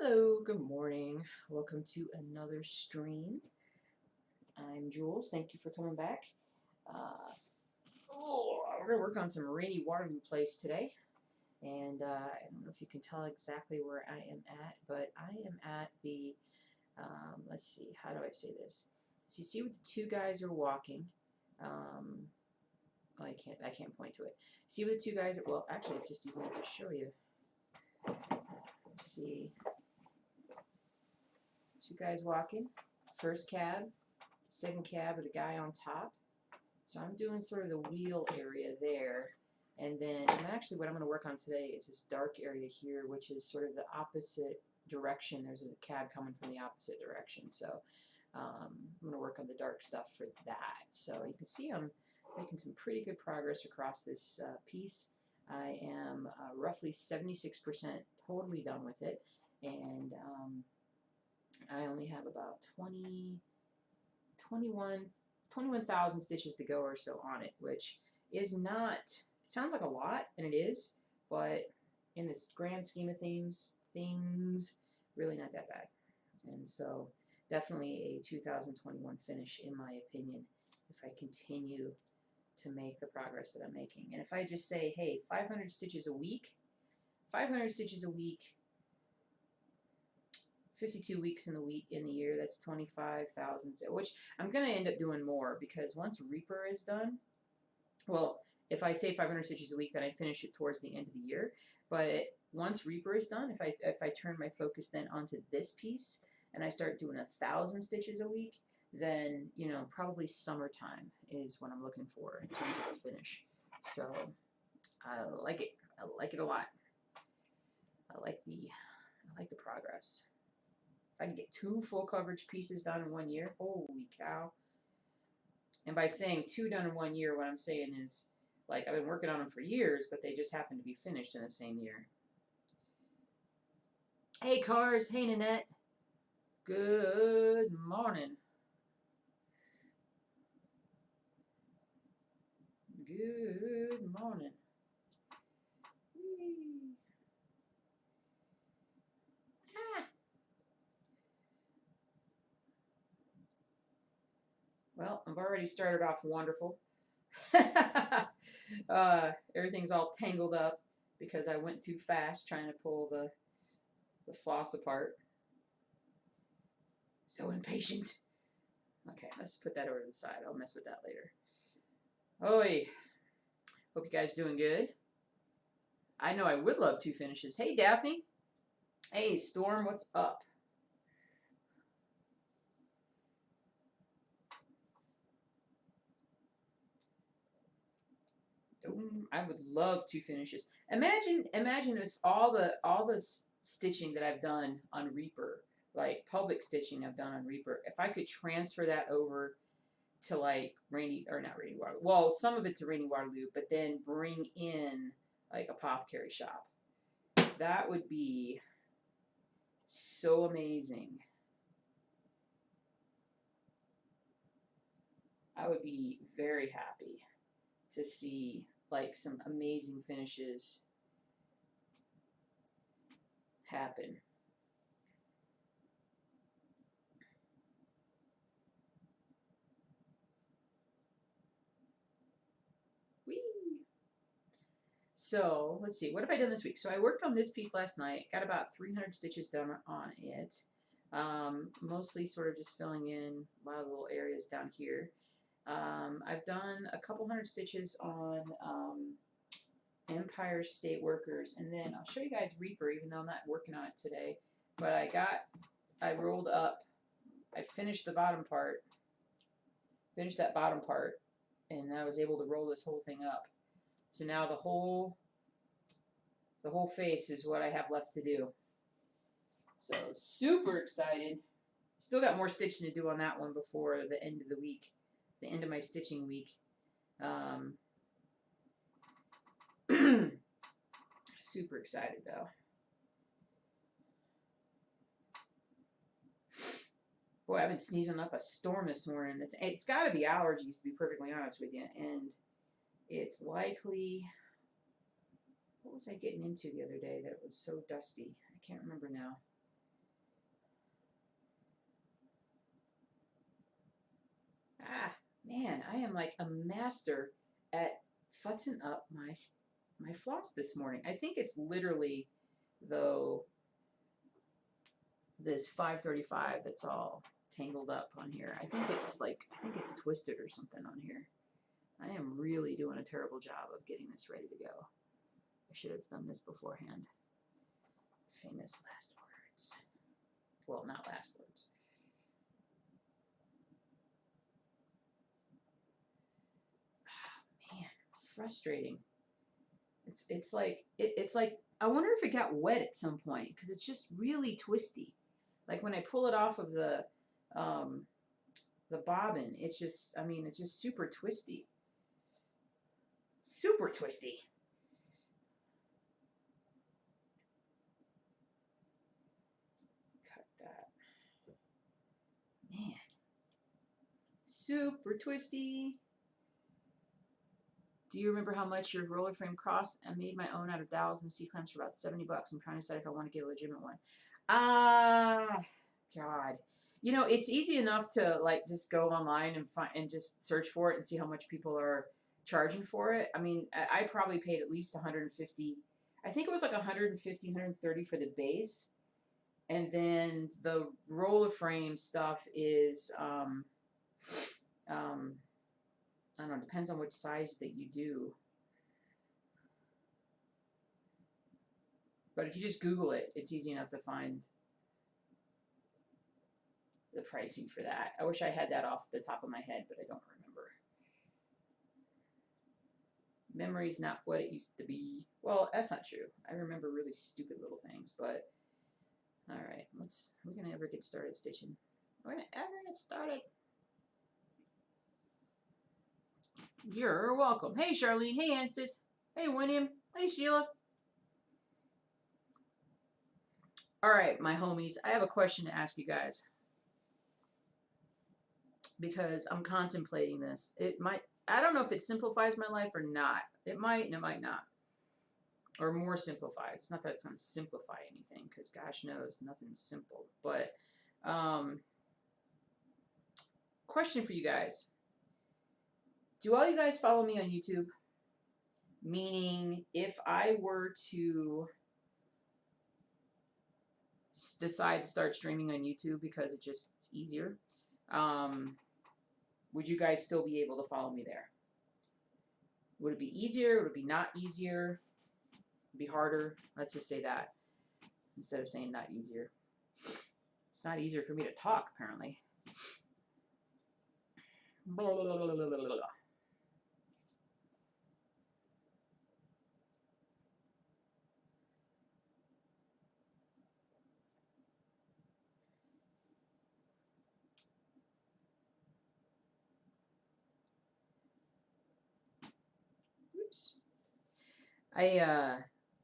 Hello, good morning. Welcome to another stream. I'm Jules. Thank you for coming back. We're going to work on some rainy Waterloo plays today. And I don't know if you can tell exactly where I am at, but I am at the, let's see, how do I say this? So you see what the two guys are walking. I can't point to it. See what the two guys are, well, actually it's just easy to show you. See. Two guys walking, first cab, second cab with a guy on top. So I'm doing sort of the wheel area there. And actually what I'm going to work on today is this dark area here, which is sort of the opposite direction. There's a cab coming from the opposite direction. So I'm going to work on the dark stuff for that. So you can see I'm making some pretty good progress across this piece. I am roughly 76% totally done with it. And I only have about 21,000 stitches to go or so on it, which is not, it sounds like a lot, and it is, but in this grand scheme of things, really not that bad. And so definitely a 2021 finish in my opinion if I continue to make the progress that I'm making. And if I just say, hey, 500 stitches a week, 52 weeks in the year, that's 25,000, which I'm going to end up doing more because once Reaper is done, well, if I say 500 stitches a week, then I finish it towards the end of the year. But once Reaper is done, if I turn my focus then onto this piece and I start doing 1,000 stitches a week, then, you know, probably summertime is what I'm looking for in terms of a finish. So I like it. I like it a lot. I like the progress. If I can get 2 full coverage pieces done in 1 year, holy cow. And by saying 2 done in 1 year, what I'm saying is, like, I've been working on them for years, but they just happen to be finished in the same year. Hey, Cars. Hey, Nanette. Good morning. Good morning. Whee. Ah. Well, I've already started off wonderful. Everything's all tangled up because I went too fast trying to pull the floss apart. So impatient. Okay, let's put that over to the side. I'll mess with that later. Oi. Hope you guys doing good. I know I would love 2 finishes. Hey, Daphne. Hey, Storm, what's up? I would love 2 finishes. Imagine if all the stitching that I've done on Reaper, like public stitching I've done on Reaper, if I could transfer that over to like not Rainy Waterloo. Well, some of it to Rainy Waterloo, but then bring in like Apothecary Shop. That would be so amazing. I would be very happy to see like some amazing finishes happen. Whee! So let's see, what have I done this week? So I worked on this piece last night, got about 300 stitches done on it. Mostly sort of just filling in a lot of little areas down here. I've done a couple hundred stitches on Empire State Workers, and then I'll show you guys Reaper, even though I'm not working on it today. But I rolled up, I finished the bottom part, that bottom part, and I was able to roll this whole thing up. So now the whole face is what I have left to do. So super excited. Still got more stitching to do on that one before the end of the week, the end of my stitching week. Super excited though. Boy, I've been sneezing up a storm this morning. It's got to be allergies, to be perfectly honest with you. And it's likely, what was I getting into the other day that it was so dusty? I can't remember now. Ah, man, I am like a master at futzing up my floss this morning. I think it's literally, though, this 535 that's all tangled up on here. I think it's twisted or something on here. I am really doing a terrible job of getting this ready to go. I should have done this beforehand. Famous last words. Well, not last words. Oh, man, frustrating. It's like I wonder if it got wet at some point because it's just really twisty. Like when I pull it off of the bobbin, it's just it's just super twisty. Super twisty. Cut that. Man. Super twisty. Do you remember how much your roller frame cost? I made my own out of dowels and C-clamps for about $70. I'm trying to decide if I want to get a legitimate one. God. You know, it's easy enough to like just go online and find and just search for it and see how much people are charging for it. I mean, I probably paid at least 150. I think it was like 150, 130 for the base. And then the roller frame stuff is I don't know, depends on which size that you do. But if you just Google it, it's easy enough to find the pricing for that. I wish I had that off the top of my head, but I don't remember. Memory's not what it used to be. Well, that's not true. I remember really stupid little things, but all right, we're gonna ever get started stitching. We're gonna ever get started. You're welcome. Hey, Charlene. Hey, Anstis. Hey, William. Hey, Sheila. All right, my homies. I have a question to ask you guys because I'm contemplating this. I don't know if it simplifies my life or not. It might and it might not. Or more simplified. It's not that it's going to simplify anything because gosh knows nothing's simple. But question for you guys. Do all you guys follow me on YouTube? Meaning, if I were to decide to start streaming on YouTube because it's easier, would you guys still be able to follow me there? Would it be easier? Would it be not easier? Would it be harder? Let's just say that instead of saying not easier. It's not easier for me to talk, apparently. Blah, blah, blah, blah, blah, blah, blah.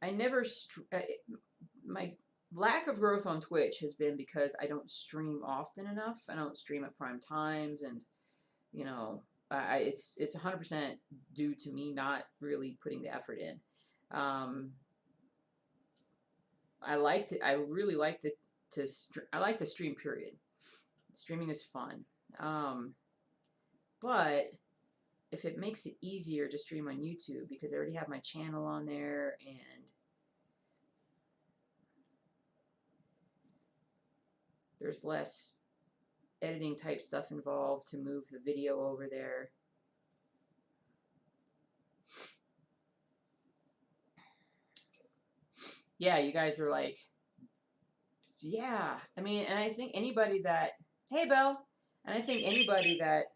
I never my lack of growth on Twitch has been because I don't stream often enough. I don't stream at prime times, and you know, it's 100% due to me not really putting the effort in. I really like to stream. Period. Streaming is fun, but if it makes it easier to stream on YouTube because I already have my channel on there and there's less editing type stuff involved to move the video over there. Yeah, you guys are like, yeah. I mean, and I think anybody that, hey, Belle, and I think anybody that,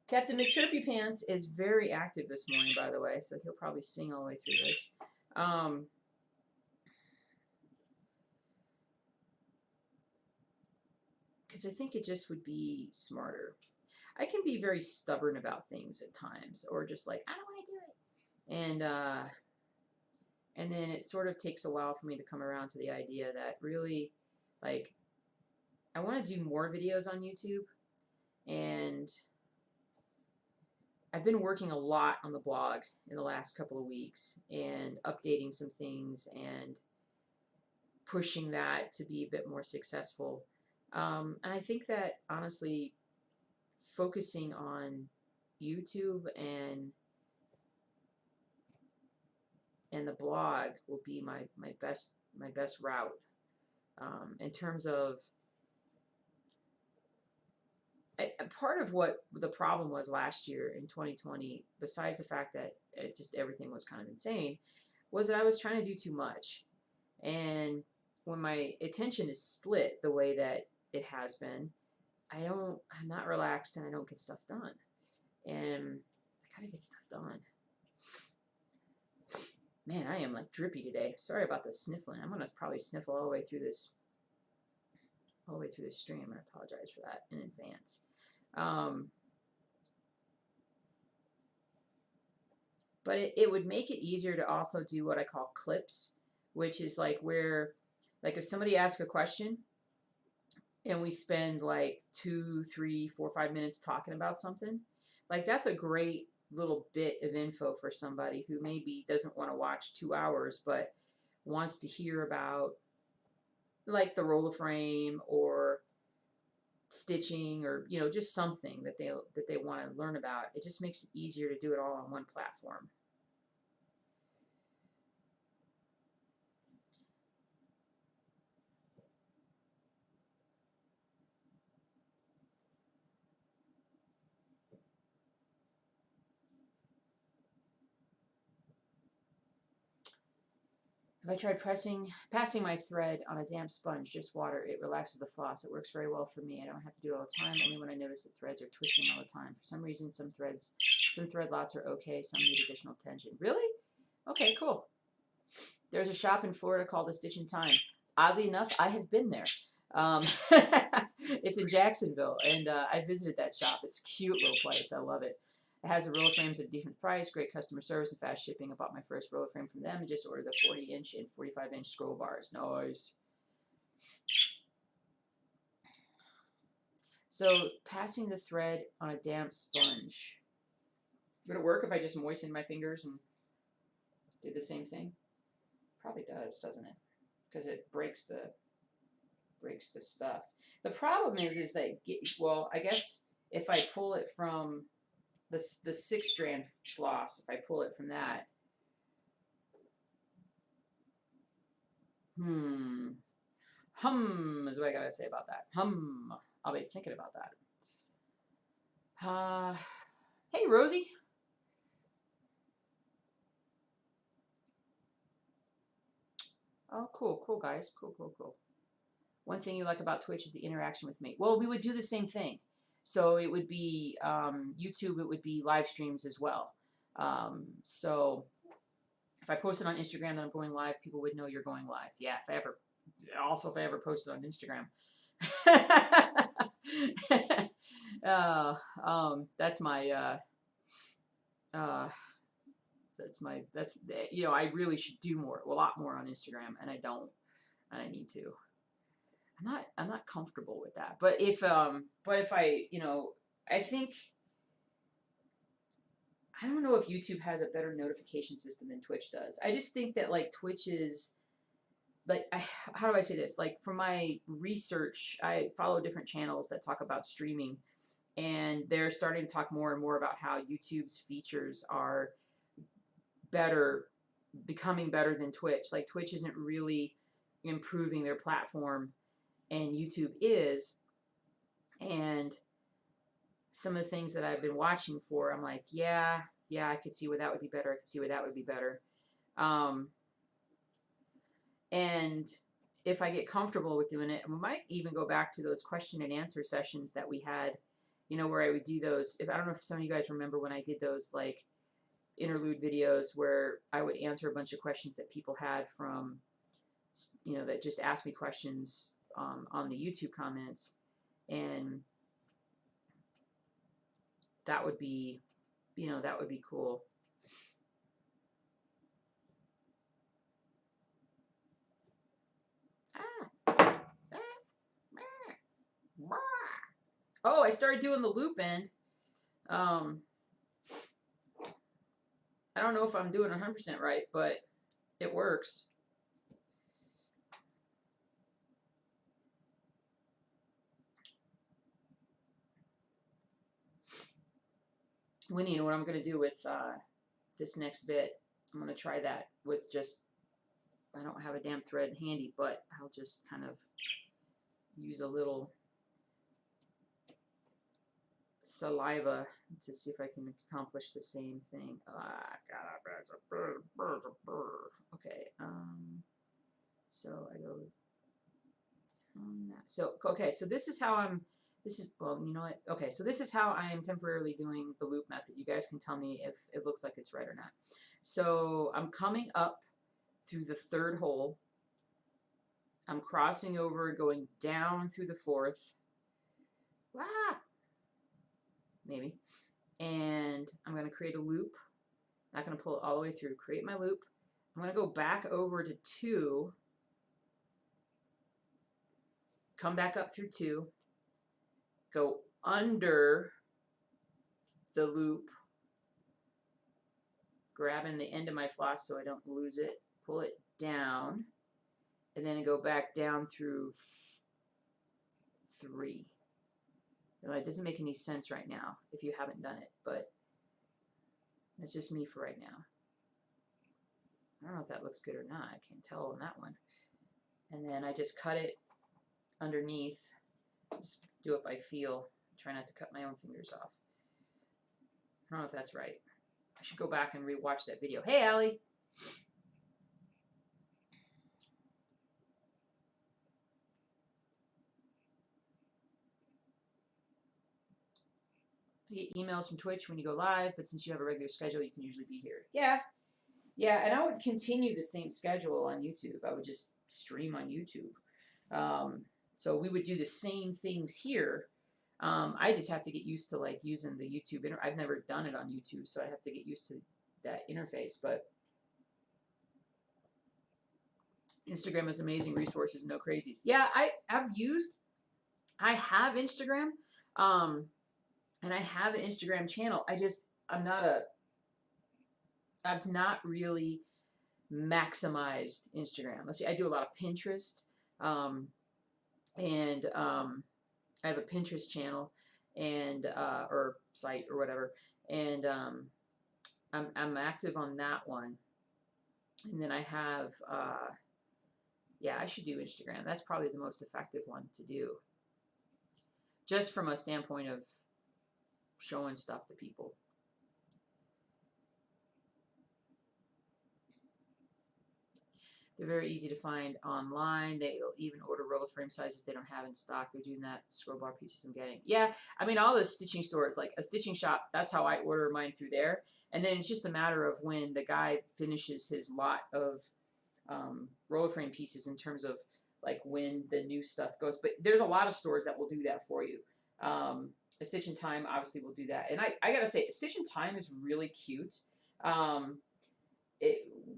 Captain McChirpy Pants is very active this morning, by the way, so he'll probably sing all the way through this. Because I think it just would be smarter. I can be very stubborn about things at times, or just like, I don't want to do it. And then it sort of takes a while for me to come around to the idea that really, like, I want to do more videos on YouTube, and I've been working a lot on the blog in the last couple of weeks and updating some things and pushing that to be a bit more successful. And I think that, honestly, focusing on YouTube and the blog will be my best route. In terms of part of what the problem was last year in 2020, besides the fact that everything was kind of insane, was that I was trying to do too much. And when my attention is split the way that it has been, I'm not relaxed and I don't get stuff done. And I gotta get stuff done. Man, I am like drippy today. Sorry about the sniffling. I'm gonna probably sniffle all the way through this stream. I apologize for that in advance. But it would make it easier to also do what I call clips, which is like where, like if somebody asks a question and we spend like 2, 3, 4, 5 minutes talking about something, like that's a great little bit of info for somebody who maybe doesn't want to watch 2 hours but wants to hear about like the roller frame or stitching or just something that they want to learn about. It just makes it easier to do it all on one platform. If I tried passing my thread on a damp sponge, just water, it relaxes the floss. It works very well for me. I don't have to do it all the time, only when I notice that threads are twisting all the time. For some reason, some thread lots are okay, some need additional attention. Really? Okay, cool. There's a shop in Florida called A Stitch in Time. Oddly enough, I have been there. It's in Jacksonville, and I visited that shop. It's a cute little place. I love it. It has the roller frames at a decent price, great customer service, and fast shipping. I bought my first roller frame from them and just ordered the 40-inch and 45-inch scroll bars. Nice. So, passing the thread on a damp sponge. Would it work if I just moistened my fingers and did the same thing? Probably does, doesn't it? Because it breaks the stuff. The problem is that, well, I guess if I pull it from the 6-strand floss, if I pull it from that, is what I gotta say about that. I'll be thinking about that. Hey, Rosie. Oh, cool, guys. Cool. One thing you like about Twitch is the interaction with me. Well, we would do the same thing. So it would be YouTube, it would be live streams as well. So if I posted on Instagram that I'm going live, people would know you're going live. Yeah, if I ever posted on Instagram. That's I really should do a lot more on Instagram, and I don't, and I need to. I'm not comfortable with that. But if I, I think, I don't know if YouTube has a better notification system than Twitch does. I just think that like Twitch is like, how do I say this? Like for my research, I follow different channels that talk about streaming, and they're starting to talk more and more about how YouTube's features are becoming better than Twitch. Like Twitch isn't really improving their platform, and YouTube is. And some of the things that I've been watching for, I'm like, yeah, I could see where that would be better. I could see where that would be better. And if I get comfortable with doing it, and we might even go back to those question and answer sessions that we had, where I would do those. I don't know if some of you guys remember when I did those like interlude videos where I would answer a bunch of questions that people had from, that just asked me questions on the YouTube comments, and that would be, cool. Oh, I started doing the loop end. I don't know if I'm doing 100% right, but it works. Winnie, you know what I'm going to do with this next bit? I'm going to try that with just, I don't have a damn thread handy, but I'll just kind of use a little saliva to see if I can accomplish the same thing. Okay, so I go on that. So, okay, so this is how well, you know what? Okay, so this is how I am temporarily doing the loop method. You guys can tell me if it looks like it's right or not. So I'm coming up through the third hole. I'm crossing over, going down through the fourth. Maybe. And I'm going to create a loop. I'm not going to pull it all the way through. Create my loop. I'm going to go back over to 2. Come back up through 2. Go under the loop. Grabbing the end of my floss so I don't lose it. Pull it down. And then go back down through 3. You know, it doesn't make any sense right now if you haven't done it, but that's just me for right now. I don't know if that looks good or not. I can't tell on that one. And then I just cut it underneath. Just do it by feel. Try not to cut my own fingers off. I don't know if that's right. I should go back and rewatch that video. Hey, Allie. I get emails from Twitch when you go live, but since you have a regular schedule, you can usually be here. Yeah. Yeah, and I would continue the same schedule on YouTube. I would just stream on YouTube. So we would do the same things here. I just have to get used to like using the YouTube. I've never done it on YouTube, so I have to get used to that interface. But Instagram is amazing resources, no crazies. Yeah, I have Instagram, and I have an Instagram channel. I've not really maximized Instagram. Let's see, I do a lot of Pinterest, and I have a Pinterest channel and or site or whatever, and I'm active on that one. And then I have yeah, I should do Instagram. That's probably the most effective one to do, just from a standpoint of showing stuff to people. They're very easy to find online. They'll even order roller frame sizes they don't have in stock. They're doing that. Scroll bar pieces I'm getting. Yeah, I mean, all the stitching stores, like a stitching shop, that's how I order mine through there. And then it's just a matter of when the guy finishes his lot of roller frame pieces in terms of like when the new stuff goes. But there's a lot of stores that will do that for you. A Stitch in Time obviously will do that. And I got to say, A Stitch in Time is really cute.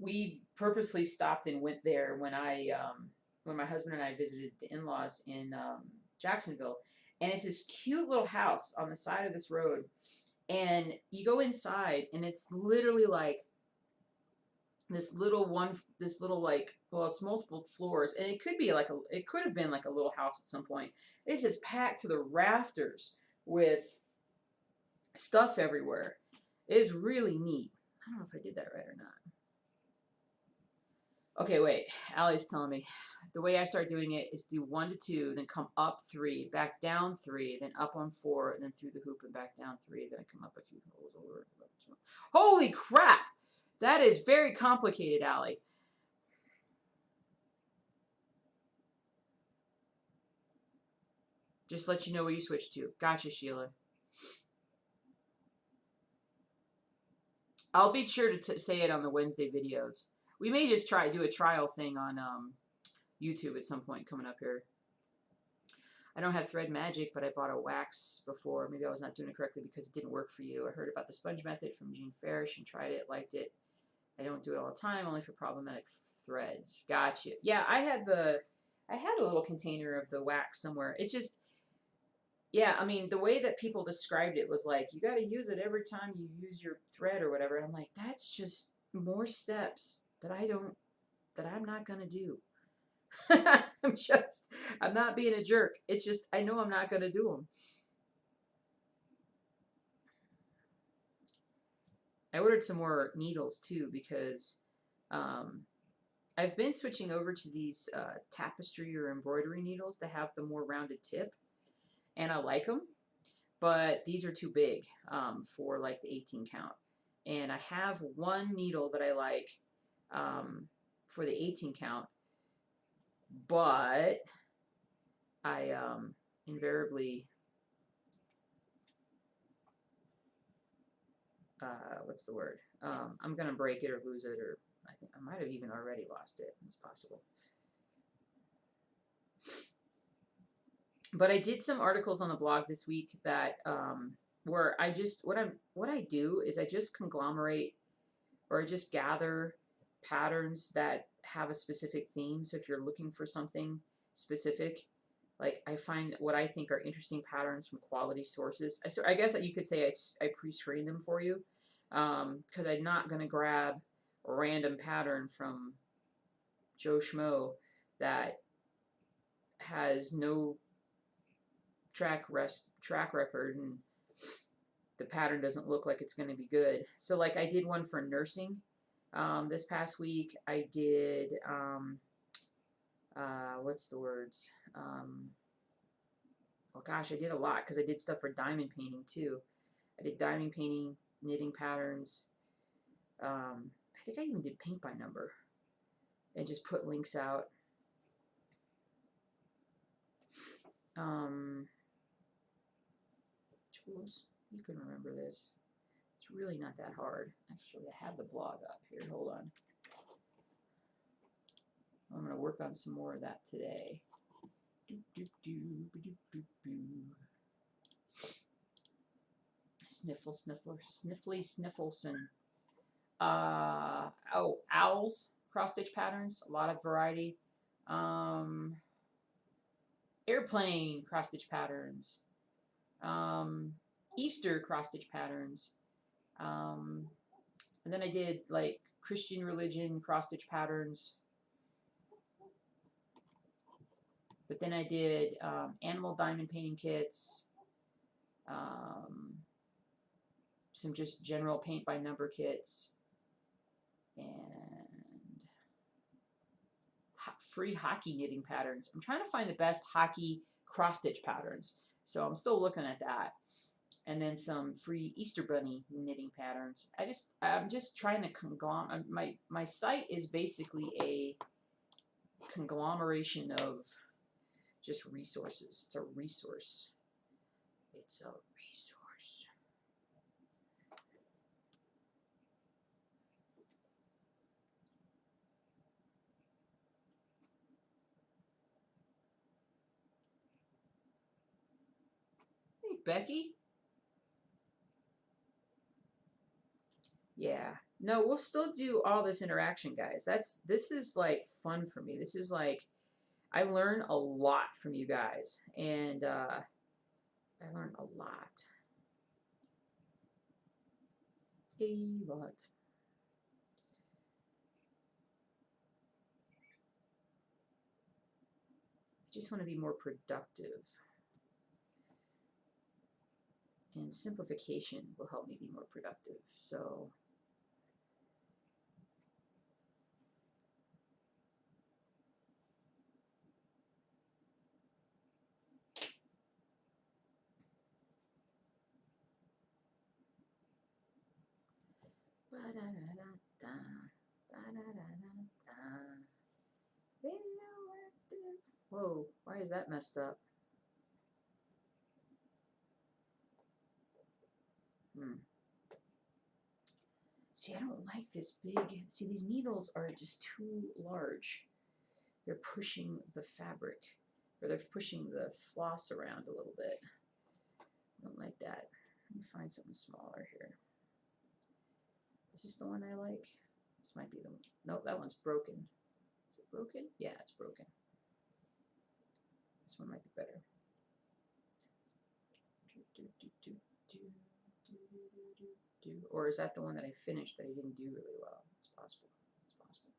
We purposely stopped and went there when my husband and I visited the in-laws in Jacksonville, and it's this cute little house on the side of this road, and you go inside and it's literally like this little like, well, it's multiple floors, and it could have been like a little house at some point. It's just packed to the rafters with stuff everywhere. It is really neat. I don't know if I did that right or not. Okay, wait. Allie's telling me the way I start doing it is do 1 to 2, then come up 3, back down 3, then up on 4, and then through the hoop and back down 3, then I come up a few holes over. Holy crap! That is very complicated, Allie. Just let you know where you switch to. Gotcha, Sheila. I'll be sure to say it on the Wednesday videos. We may just do a trial thing on YouTube at some point coming up here. I don't have thread magic, but I bought a wax before. Maybe I was not doing it correctly because it didn't work for you. I heard about the sponge method from Jean Farish and tried it, liked it. I don't do it all the time, only for problematic threads. Gotcha. Yeah, I had a little container of the wax somewhere. It just, yeah, I mean, the way that people described it was like, you got to use it every time you use your thread or whatever. And I'm like, that's just more steps that I'm not going to do. I'm not being a jerk. It's just, I know I'm not going to do them. I ordered some more needles too because I've been switching over to these tapestry or embroidery needles that have the more rounded tip, and I like them, but these are too big for like the 18 count. And I have one needle that I like for the 18 count, but I invariably, what's the word? I'm going to break it or lose it, or I think I might have even already lost it. It's possible. But I did some articles on the blog this week that where I just what I do is I just conglomerate or I just gather patterns that have a specific theme. So if you're looking for something specific, like I find what I think are interesting patterns from quality sources. So I guess that you could say I pre-screen them for you because I'm not going to grab a random pattern from Joe Schmo that has no track record and the pattern doesn't look like it's going to be good. So like I did one for nursing this past week. I did what's the words? Oh gosh, I did a lot because I did stuff for diamond painting too. I did diamond painting, knitting patterns. I think I even did paint by number and just put links out. Tools, you can remember this. It's really not that hard. Actually, I have the blog up here. Hold on. I'm going to work on some more of that today. Sniffle, sniffler, sniffly, sniffleson. Oh, owls, cross stitch patterns, a lot of variety. Airplane cross stitch patterns. Easter cross stitch patterns. And then I did like Christian religion cross stitch patterns. But then I did animal diamond painting kits, some just general paint by number kits, and free hockey knitting patterns. I'm trying to find the best hockey cross stitch patterns, so I'm still looking at that. And then some free Easter bunny knitting patterns. I'm just trying to conglomerate. My site is basically a conglomeration of just resources. It's a resource. It's a resource. Hey, Becky. Yeah. No, we'll still do all this interaction, guys. This is like fun for me. This is like I learn a lot from you guys, and I learn a lot. A lot. I just want to be more productive. And simplification will help me be more productive. So whoa, why is that messed up? See, I don't like this big. See, these needles are just too large. They're pushing the fabric, or they're pushing the floss around a little bit. I don't like that. Let me find something smaller here. Is this the one I like? This might be the one. Nope, that one's broken. Is it broken? Yeah, it's broken. This one might be better. Or is that the one that I finished that I didn't do really well? It's possible. It's possible.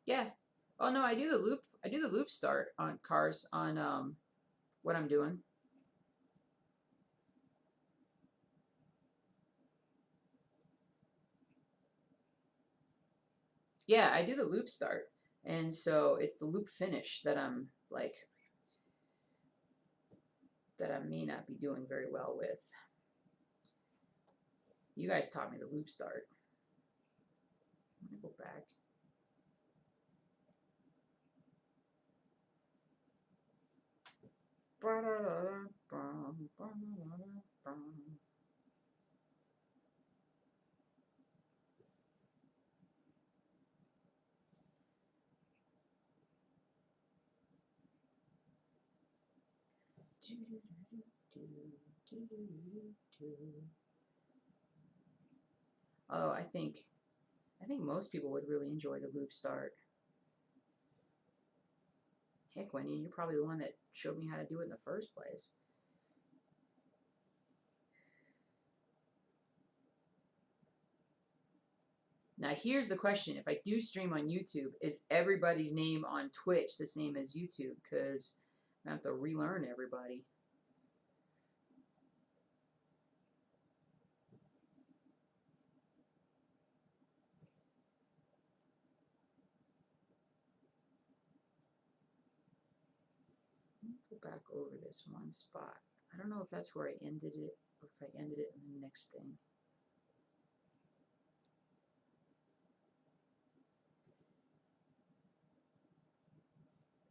Yeah. Oh no, I do the loop. I do the loop start on cars on what I'm doing. Yeah, I do the loop start, and so it's the loop finish that I'm like that I may not be doing very well with. You guys taught me the loop start. Let me go back. Oh, I think most people would really enjoy the loop start. Heck, Wendy, you're probably the one that showed me how to do it in the first place. Now, here's the question. If I do stream on YouTube, is everybody's name on Twitch the same as YouTube? Because I have to relearn everybody. Let me go back over this one spot. I don't know if that's where I ended it, or if I ended it in the next thing.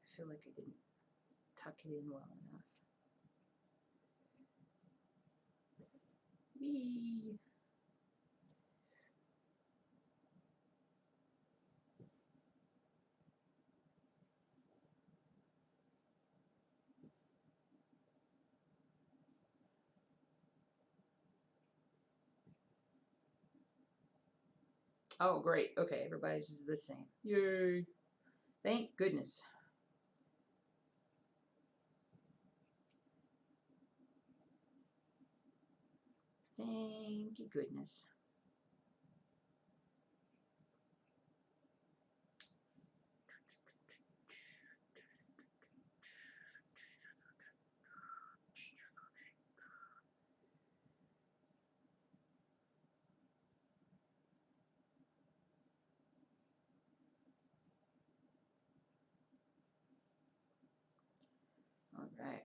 I feel like I didn't tuck it in well enough. Whee! Oh, great. Okay, everybody's is the same. Yay! Thank goodness. Thank you goodness. All right.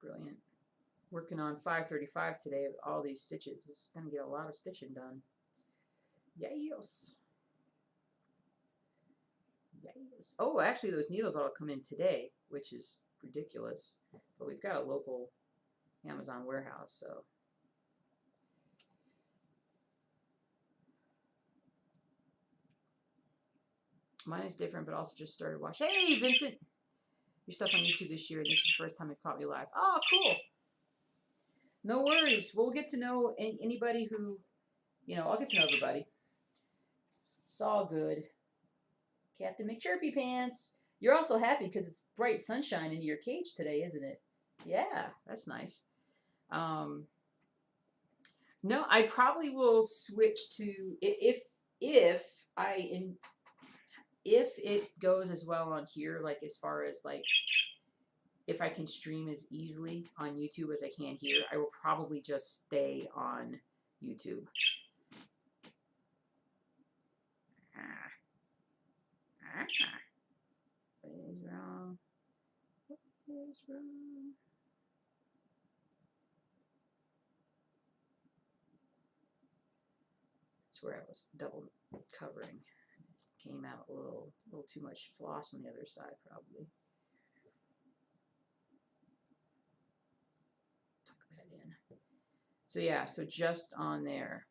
Brilliant. Working on 535 today with all these stitches. It's going to get a lot of stitching done. Yes. Yes. Oh, actually, those needles ought to come in today, which is ridiculous. But we've got a local Amazon warehouse, so. Mine is different, but also just started watching. Hey, Vincent! Your stuff on YouTube this year, and this is the first time I've caught you live. Oh, cool. No worries. We'll get to know anybody who, I'll get to know everybody. It's all good. Captain McChirpy Pants. You're also happy because it's bright sunshine in your cage today, isn't it? Yeah, that's nice. No, I probably will switch to if it goes as well on here, like as far as like if I can stream as easily on YouTube as I can here, I will probably just stay on YouTube. What is wrong? What is wrong? That's where I was double covering. Came out a little too much floss on the other side, probably. Tuck that in. So yeah, so just on there.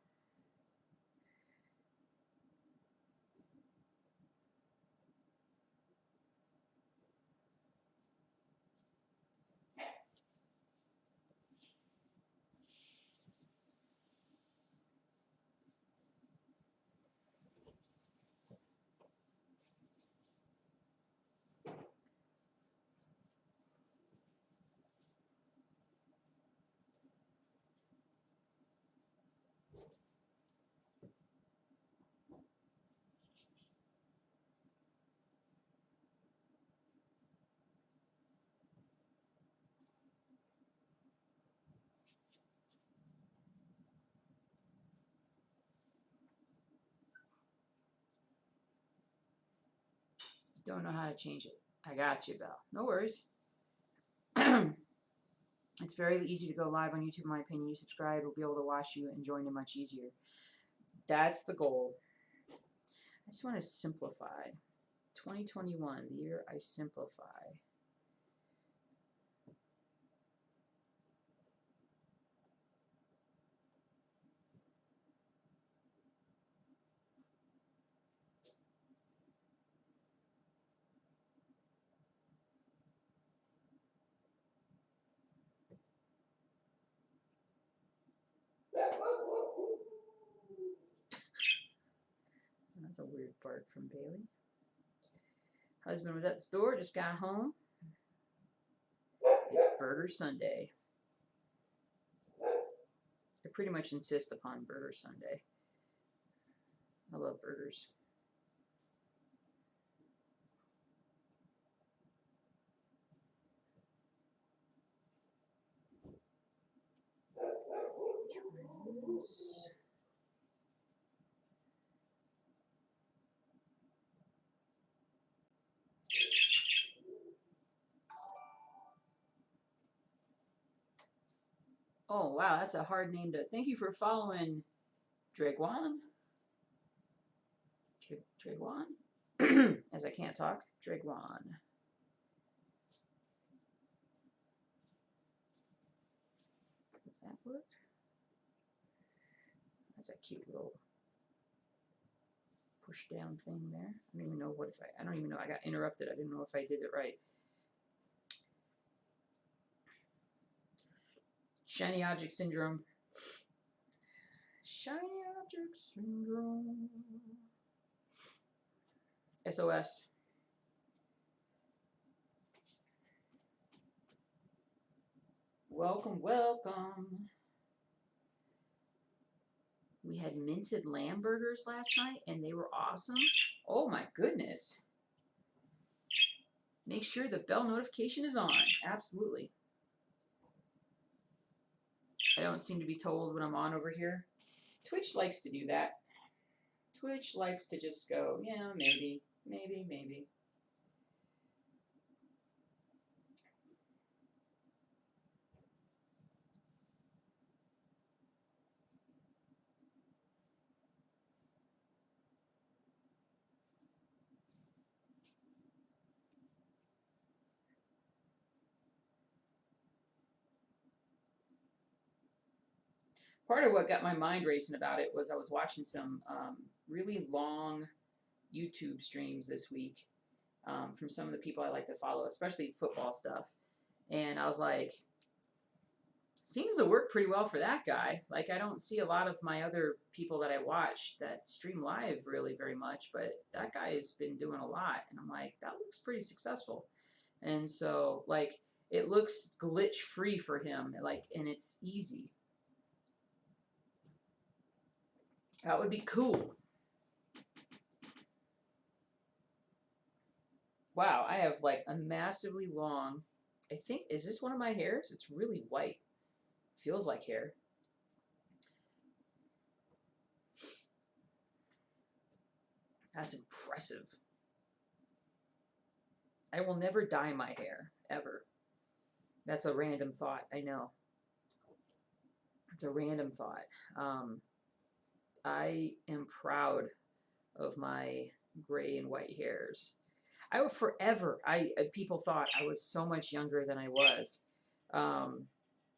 Don't know how to change it. I got you, Belle. No worries. It's very easy to go live on YouTube, in my opinion. You subscribe, we'll be able to watch you and join in much easier. That's the goal. I just want to simplify. 2021, the year I simplify. That's a weird bark from Bailey. Husband was at the store, just got home. It's Burger Sunday. I pretty much insist upon Burger Sunday. I love burgers. Oh, wow, that's a hard name to... Thank you for following Dregwan. Dregwan? As I can't talk. Dregwan. Does that work? That's a cute little push down thing there. I don't even know what if I don't even know. I got interrupted. I didn't know if I did it right. Shiny object syndrome. Shiny object syndrome. SOS. Welcome, welcome. We had minted lamb burgers last night, and they were awesome. Oh my goodness. Make sure the bell notification is on. Absolutely. I don't seem to be told when I'm on over here. Twitch likes to do that. Twitch likes to just go, yeah, maybe, maybe, maybe. Part of what got my mind racing about it was I was watching some really long YouTube streams this week from some of the people I like to follow, especially football stuff. And I was like, seems to work pretty well for that guy. Like, I don't see a lot of my other people that I watch that stream live really very much, but that guy has been doing a lot. And I'm like, that looks pretty successful. And so, like, it looks glitch free for him, like, and it's easy. That would be cool. Wow, I have like a massively long, I think, is this one of my hairs? It's really white. Feels like hair. That's impressive. I will never dye my hair, ever. That's a random thought, I know. It's a random thought. I am proud of my gray and white hairs. I would forever, people thought I was so much younger than I was.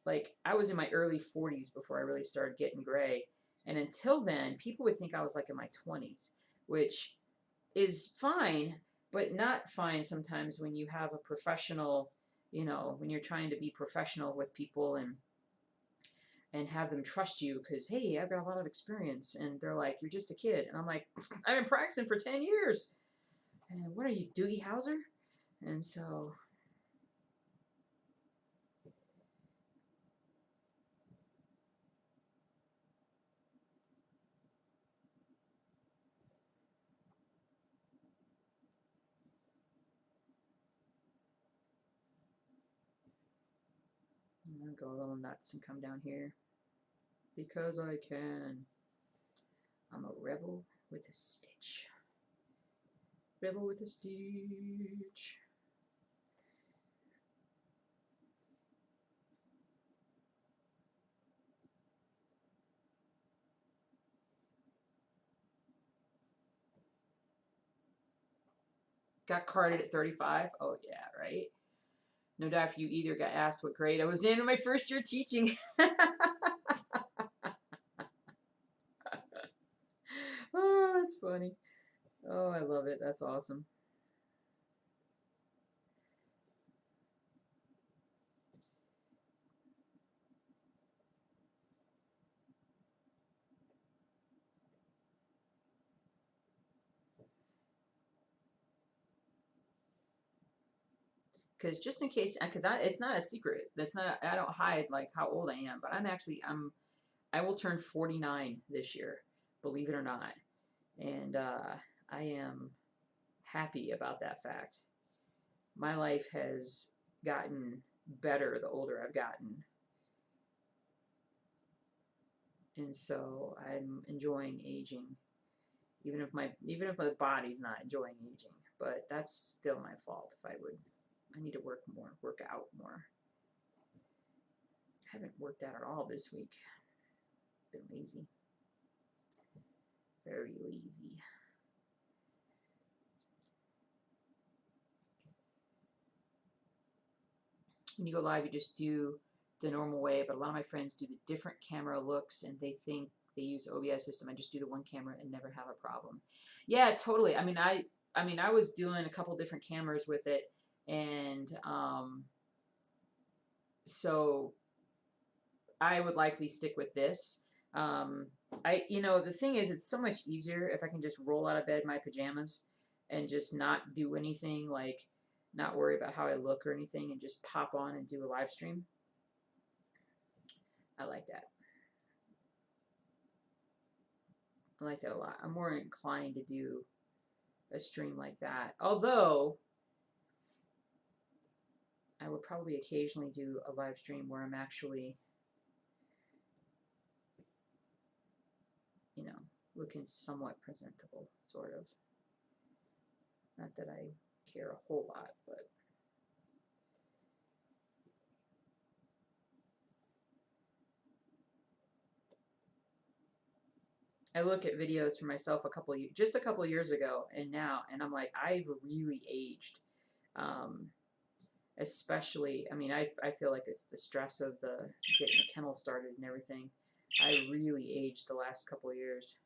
Like, I was in my early 40s before I really started getting gray. And until then, people would think I was like in my 20s, which is fine, but not fine sometimes when you have a professional, you know, when you're trying to be professional with people and have them trust you because, hey, I've got a lot of experience. And they're like, you're just a kid. And I'm like, I've been practicing for 10 years. And what are you, Doogie Howser? And so... I'm going to go a little nuts and come down here. Because I can. I'm a rebel with a stitch. Rebel with a Stitch. Got carded at 35. Oh, yeah, right? No doubt if you either got asked what grade I was in my first year teaching. Oh, that's funny. Oh, I love it. That's awesome. Because just in case, because it's not a secret. That's not. I don't hide like how old I am, but I will turn 49 this year, believe it or not, and I am happy about that fact. My life has gotten better the older I've gotten, and so I'm enjoying aging, even if my body's not enjoying aging. But that's still my fault. I need to work out more. I haven't worked out at all this week. Been lazy. Very lazy. When you go live, you just do the normal way, but a lot of my friends do the different camera looks and they think they use OBS system. I just do the one camera and never have a problem. Yeah, totally. I mean, I was doing a couple different cameras with it, and so I would likely stick with this. The thing is, it's so much easier if I can just roll out of bed in my pajamas and just not do anything, like not worry about how I look or anything, and just pop on and do a live stream. I like that. I like that a lot. I'm more inclined to do a stream like that. Although, I would probably occasionally do a live stream where I'm actually, looking somewhat presentable, sort of. Not that I care a whole lot, but I look at videos for myself just a couple years ago and now, and I'm like, I've really aged. Especially, I mean, I feel like it's the stress of getting the kennel started and everything. I really aged the last couple of years.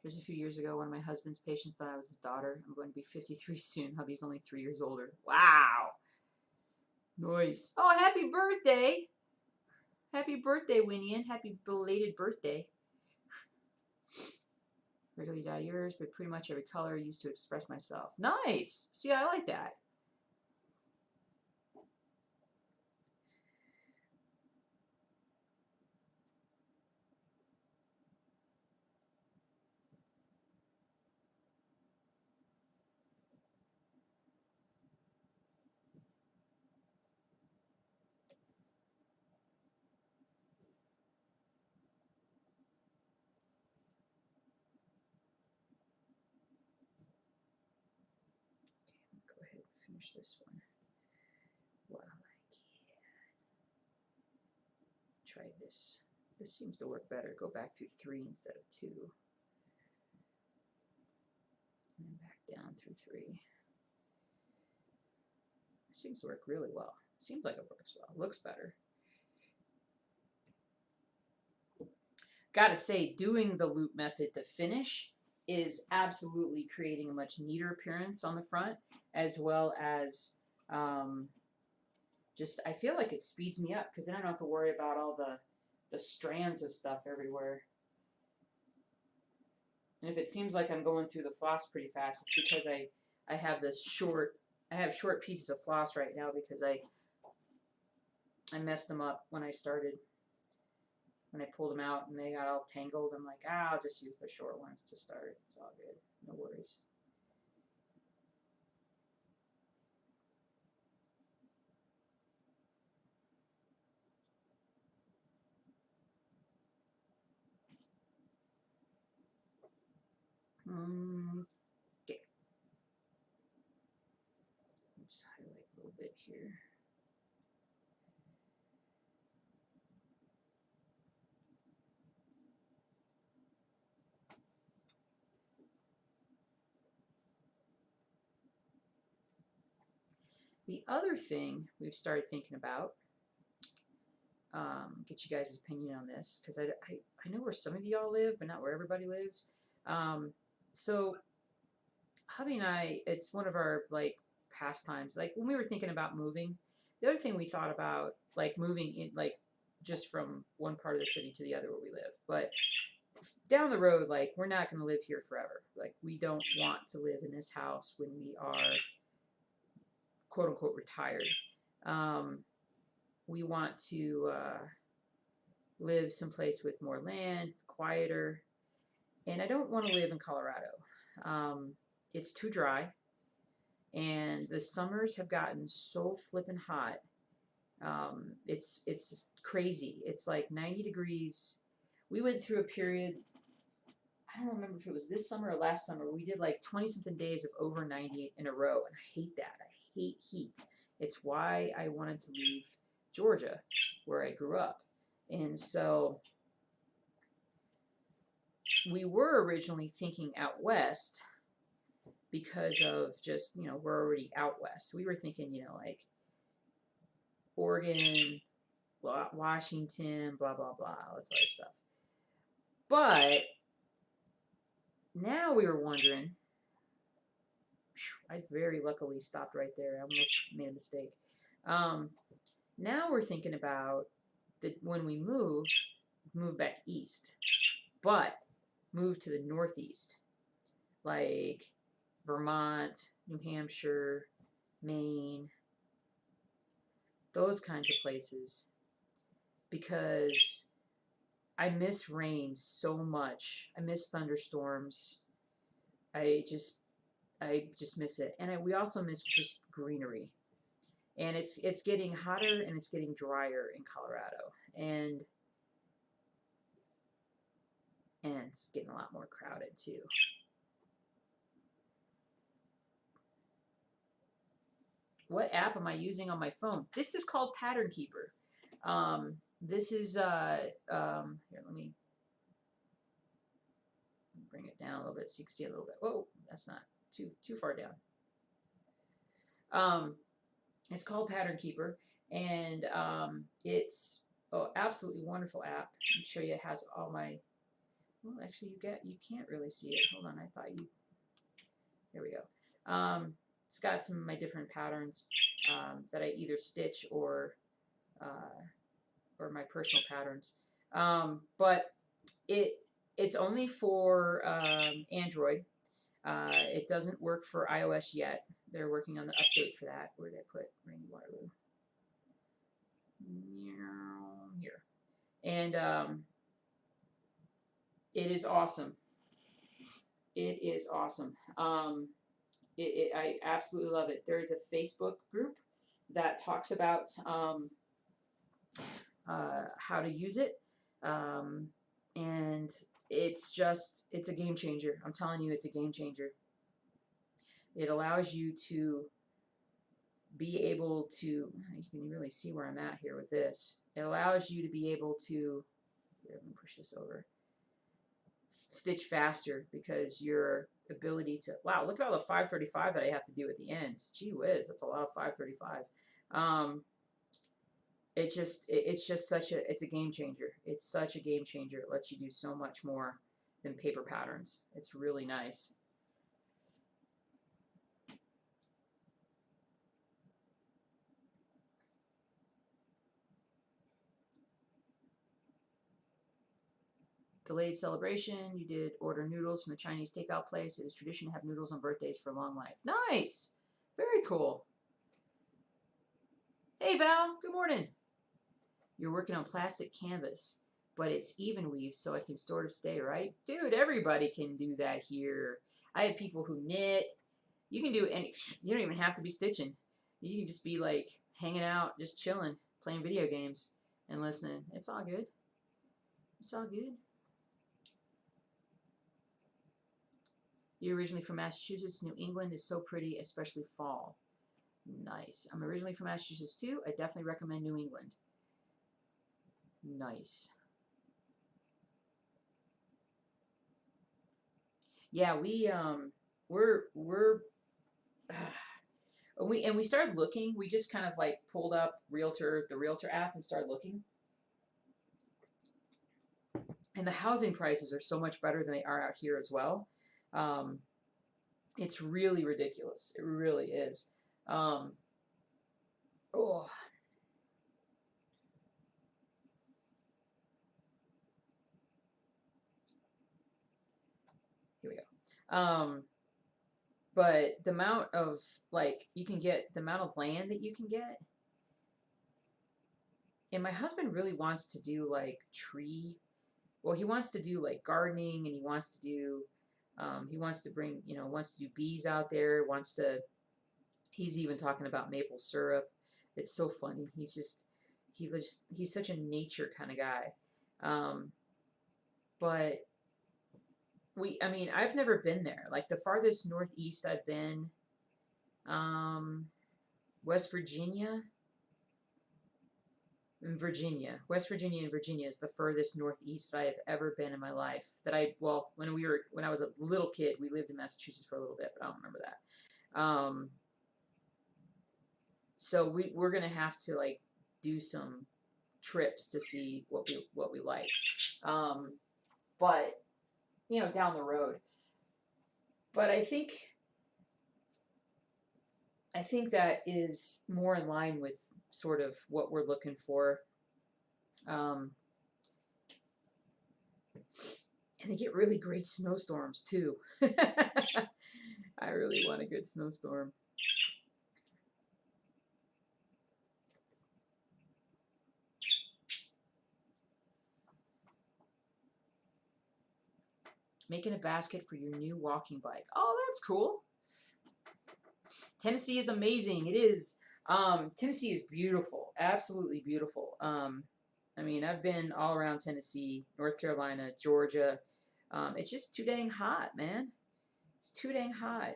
Just a few years ago, one of my husband's patients thought I was his daughter. I'm going to be 53 soon. Hubby's only 3 years older. Wow. Nice. Oh, happy birthday. Happy birthday, Winnie, and happy belated birthday. Regularly dye yours, but pretty much every color I use to express myself. Nice. See, I like that. Go ahead and finish this one while I can. Try this. This seems to work better. Go back through 3 instead of 2. And then back down through 3. It seems to work really well. Seems like it works well. Looks better. Gotta say, doing the loop method to finish is absolutely creating a much neater appearance on the front, as well as just, I feel like it speeds me up because then I don't have to worry about all the strands of stuff everywhere. And if it seems like I'm going through the floss pretty fast, it's because I have short pieces of floss right now because I messed them up when I started. When I pulled them out and they got all tangled, I'm like, I'll just use the short ones to start. It's all good. No worries. Okay. Let's highlight a little bit here. The other thing we've started thinking about, get you guys' opinion on this, because I know where some of y'all live, but not where everybody lives. So hubby and I, it's one of our like pastimes. Like when we were thinking about moving, the other thing we thought about, like moving in, like just from one part of the city to the other where we live, but down the road, like we're not going to live here forever. Like we don't want to live in this house when we are quote unquote retired. We want to live someplace with more land, quieter, and I don't want to live in Colorado. It's too dry, and the summers have gotten so flippin' hot. It's crazy. It's like 90 degrees. We went through a period. I don't remember if it was this summer or last summer. We did like 20 something days of over 90 in a row, and I hate that. I hate heat. It's why I wanted to leave Georgia, where I grew up. And so we were originally thinking out west because of just, we're already out west. So we were thinking, like Oregon, Washington, blah, blah, blah, all this other stuff. But now we were wondering, I very luckily stopped right there. I almost made a mistake. Now we're thinking about that when we move back east, but move to the northeast, like Vermont, New Hampshire, Maine, those kinds of places, because I miss rain so much. I miss thunderstorms. I just miss it, and we also miss just greenery. And it's getting hotter and it's getting drier in Colorado, and it's getting a lot more crowded too. What app am I using on my phone? This is called Pattern Keeper. This is here. Let me bring it down a little bit so you can see a little bit. Whoa, that's not too far down. It's called Pattern Keeper, and it's absolutely wonderful app. Let me show you. It has all my. Well, actually, you can't really see it. Hold on, I thought you. There we go. It's got some of my different patterns that I either stitch or my personal patterns. But it's only for Android. It doesn't work for iOS yet. They're working on the update for that. Where did I put Rainy Waterloo? Here. And it is awesome. It is awesome. I absolutely love it. There is a Facebook group that talks about how to use it. And it's a game changer. I'm telling you, it's a game changer. It allows you to be able to, you can really see where I'm at here with this. It allows you to be able to, here, let me push this over, stitch faster, because your ability to, wow, look at all the 535 that I have to do at the end. Gee whiz, that's a lot of 535. It's just it's a game changer. It's such a game changer. It lets you do so much more than paper patterns. It's really nice. Delayed celebration. You did order noodles from the Chinese takeout place. It is tradition to have noodles on birthdays for long life. Nice. Very cool. Hey, Val. Good morning. You're working on plastic canvas, but it's even weave, so it can sort of stay, right? Dude, everybody can do that here. I have people who knit. You can do any. You don't even have to be stitching. You can just be like hanging out, just chilling, playing video games, and listening. It's all good. It's all good. You're originally from Massachusetts. New England is so pretty, especially fall. Nice. I'm originally from Massachusetts too. I definitely recommend New England. Nice. Yeah, we're we started looking. We just kind of like pulled up the Realtor app and started looking. And the housing prices are so much better than they are out here as well. Um, it's really ridiculous. It really is. Um, oh, here we go. But the amount of like you can get, the amount of land that you can get, and my husband really wants to do like tree. Well, he wants to do like gardening, and he wants to do. He wants to bring, wants to do bees out there. Wants to. He's even talking about maple syrup. It's so funny. He's such a nature kind of guy. Um, but I mean, I've never been there. Like the farthest northeast I've been, um, West Virginia. West Virginia and Virginia is the furthest northeast I have ever been in my life. When I was a little kid, we lived in Massachusetts for a little bit, but I don't remember that. So we're gonna have to like do some trips to see what we like. But down the road. But I think that is more in line with sort of what we're looking for. Um, and they get really great snowstorms too. I really want a good snowstorm. Making a basket for your new walking bike. Oh, that's cool. Tennessee is amazing. It is. Tennessee is beautiful. Absolutely beautiful. I mean, I've been all around Tennessee, North Carolina, Georgia. It's just too dang hot, man. It's too dang hot.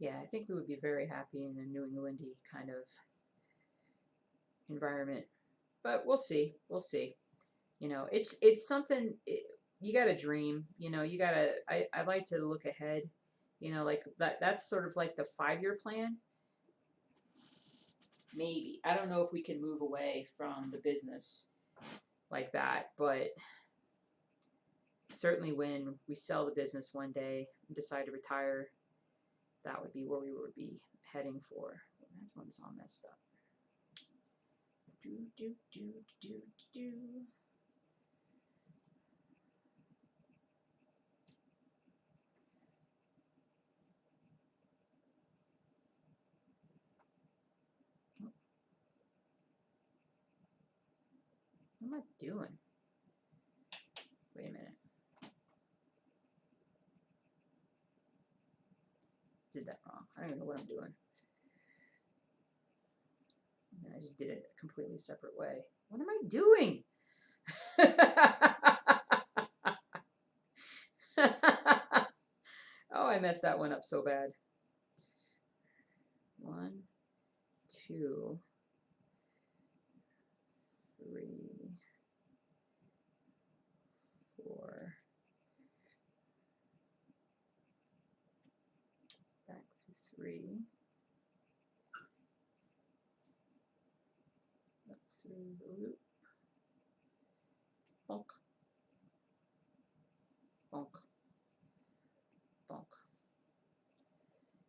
Yeah, I think we would be very happy in a New Englandy kind of environment. But we'll see. We'll see. It's something you got to dream. You got to. I like to look ahead. Like that's sort of like the 5-year plan. Maybe. I don't know if we can move away from the business like that, but certainly when we sell the business one day and decide to retire, that would be where we would be heading for. That one's all messed up. Do, do, do, do, do. What am I doing? Wait a minute. Did that wrong. I don't even know what I'm doing. And I just did it a completely separate way. What am I doing? Oh, I messed that one up so bad. 1, 2, 3, 4. Back through 3. Up through the loop. Bonk. Bonk. Bonk.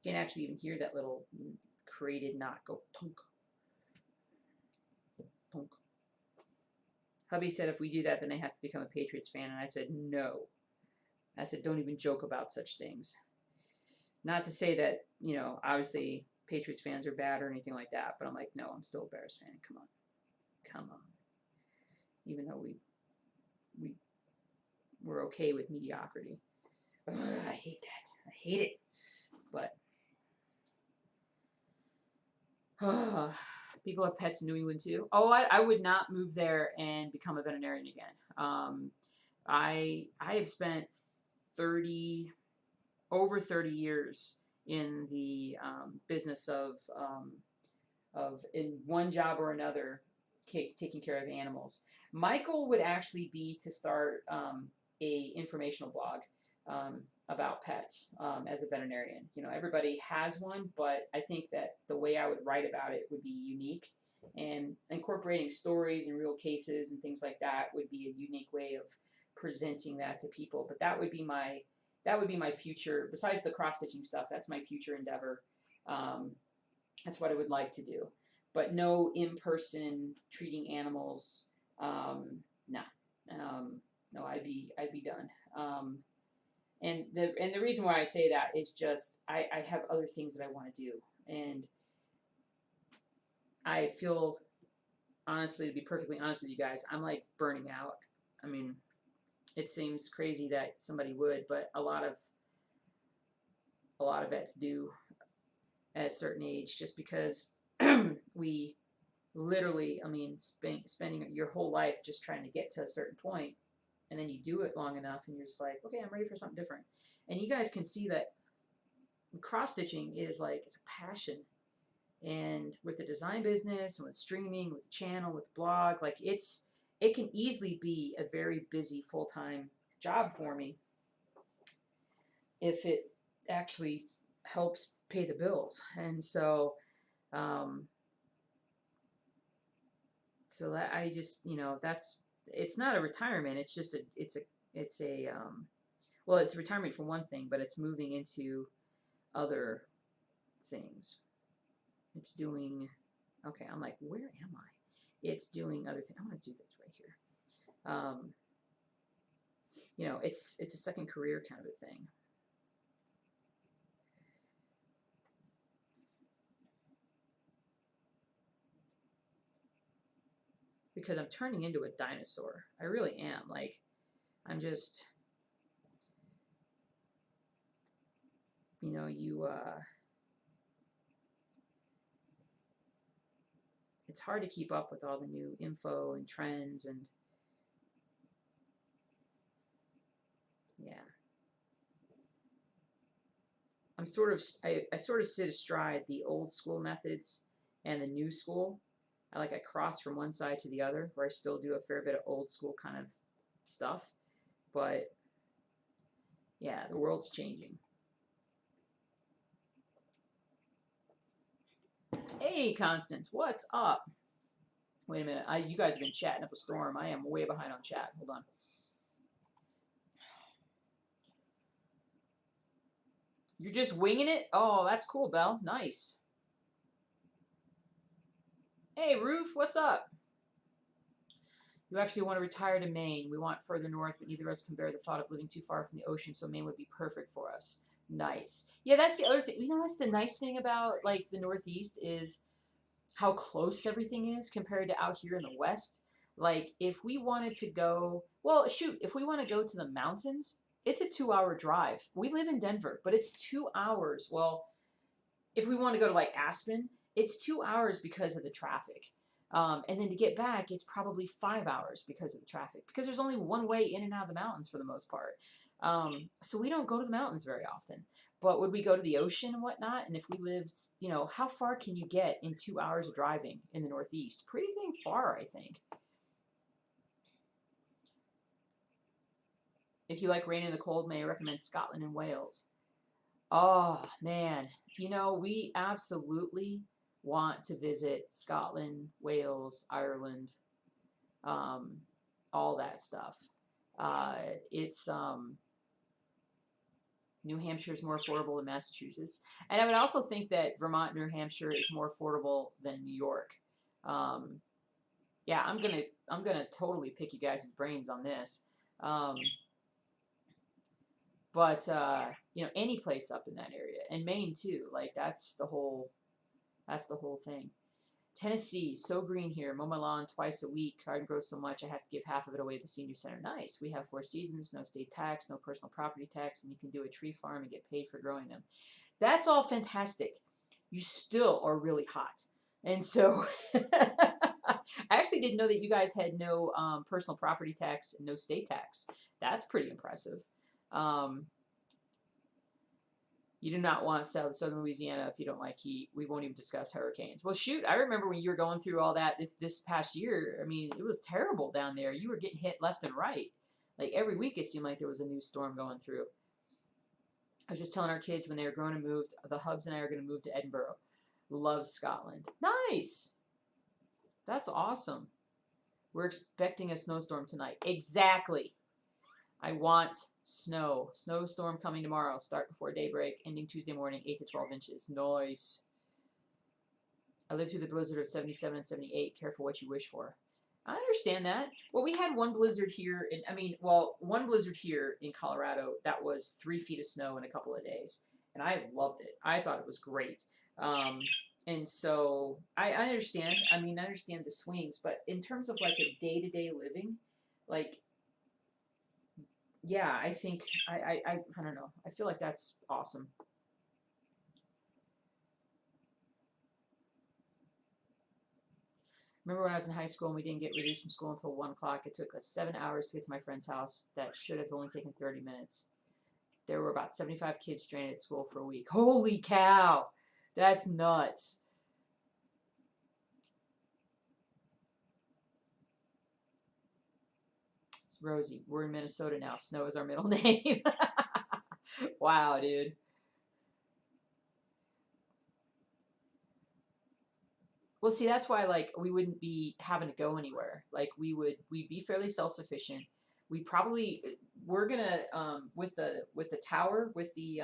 You can actually even hear that little created knot go tunk. Tunk. Hubby said if we do that, then I have to become a Patriots fan. And I said, no. I said, don't even joke about such things. Not to say that, obviously Patriots fans are bad or anything like that. But I'm like, no, I'm still a Bears fan. Come on. Come on. Even though we're okay with mediocrity. I hate that. I hate it. But people have pets in New England too. Oh, I would not move there and become a veterinarian again. I have spent 30 over 30 years in the business of in one job or another taking care of animals. My goal would actually be to start a informational blog about pets as a veterinarian. You know, everybody has one, but I think that the way I would write about it would be unique, and incorporating stories and real cases and things like that would be a unique way of presenting that to people. But that would be my future. Besides the cross stitching stuff, that's my future endeavor. That's what I would like to do. But no in-person treating animals. No, no, I'd be done. And the reason why I say that is just I have other things that I want to do, and I feel, honestly, to be perfectly honest with you guys, I'm like burning out. I mean, it seems crazy that somebody would, but a lot of vets do at a certain age, just because we literally, I mean, spending your whole life just trying to get to a certain point, and then you do it long enough, and you're just like, okay, I'm ready for something different. And you guys can see that cross stitching is like, it's a passion. And with the design business and with streaming, with the channel, with the blog, like it can easily be a very busy full-time job for me if it actually helps pay the bills. And so so that I just, you know, it's not a retirement. It's just it's a well, it's retirement for one thing, but it's moving into other things. It's doing, okay, I'm like, where am I? It's doing other things. I'm going to do this right here. You know, it's a second career kind of a thing. Because I'm turning into a dinosaur. I really am. Like, I'm just, you know, it's hard to keep up with all the new info and trends, and yeah. I sort of sit astride the old school methods and the new school. I cross from one side to the other, where I still do a fair bit of old school kind of stuff, but yeah, the world's changing. Hey, Constance, what's up? Wait a minute, you guys have been chatting up a storm. I am way behind on chat. Hold on. You're just winging it? Oh, that's cool, Belle. Nice. Hey, Ruth, what's up? You actually want to retire to Maine. We want further north, but neither of us can bear the thought of living too far from the ocean, so Maine would be perfect for us. Nice. Yeah, that's the other thing. You know, that's the nice thing about, like, the Northeast is how close everything is compared to out here in the West. Like, if we wanted to go, well, shoot, if we want to go to the mountains, it's a 2-hour drive. We live in Denver, but it's 2 hours. Well, if we want to go to, like, Aspen, it's 2 hours because of the traffic. And then to get back, it's probably 5 hours because of the traffic, because there's only one way in and out of the mountains for the most part. So we don't go to the mountains very often. But would we go to the ocean and whatnot? And if we lived, you know, how far can you get in 2 hours of driving in the Northeast? Pretty dang far, I think. If you like rain in the cold, may I recommend Scotland and Wales? Oh, man. You know, we absolutely want to visit Scotland, Wales, Ireland, all that stuff. It's New Hampshire is more affordable than Massachusetts, and I would also think that Vermont, New Hampshire is more affordable than New York. Yeah, I'm gonna totally pick you guys' brains on this. But you know, any place up in that area, and Maine too. Like that's the whole thing. Tennessee, so green here. Mow my lawn twice a week. Garden grows so much I have to give half of it away at the senior center. Nice. We have 4 seasons, no state tax, no personal property tax, and you can do a tree farm and get paid for growing them. That's all fantastic. You still are really hot. And so I actually didn't know that you guys had no personal property tax and no state tax. That's pretty impressive. You do not want southern Louisiana if you don't like heat. We won't even discuss hurricanes. Well, shoot, I remember when you were going through all that this past year. I mean, it was terrible down there. You were getting hit left and right. Like every week it seemed like there was a new storm going through. I was just telling our kids when they were grown and moved, the Hubs and I are going to move to Edinburgh. Love Scotland. Nice. That's awesome. We're expecting a snowstorm tonight. Exactly. I want snow. Snowstorm coming tomorrow. Start before daybreak. Ending Tuesday morning. 8 to 12 inches. Nice. I lived through the blizzard of 77 and 78. Careful what you wish for. I understand that. Well, we had one blizzard here. One blizzard here in Colorado that was 3 feet of snow in a couple of days. And I loved it. I thought it was great. And so I understand. I mean, I understand the swings. But in terms of like a day-to-day living, like, yeah, I think, I don't know. I feel like that's awesome. Remember when I was in high school and we didn't get released from school until 1 o'clock? It took us 7 hours to get to my friend's house. That should have only taken 30 minutes. There were about 75 kids stranded at school for a week. Holy cow! That's nuts. It's Rosie. We're in Minnesota now. Snow is our middle name. Wow, dude. Well, see, that's why like we wouldn't be having to go anywhere. Like we'd be fairly self-sufficient. We're gonna with the tower, with the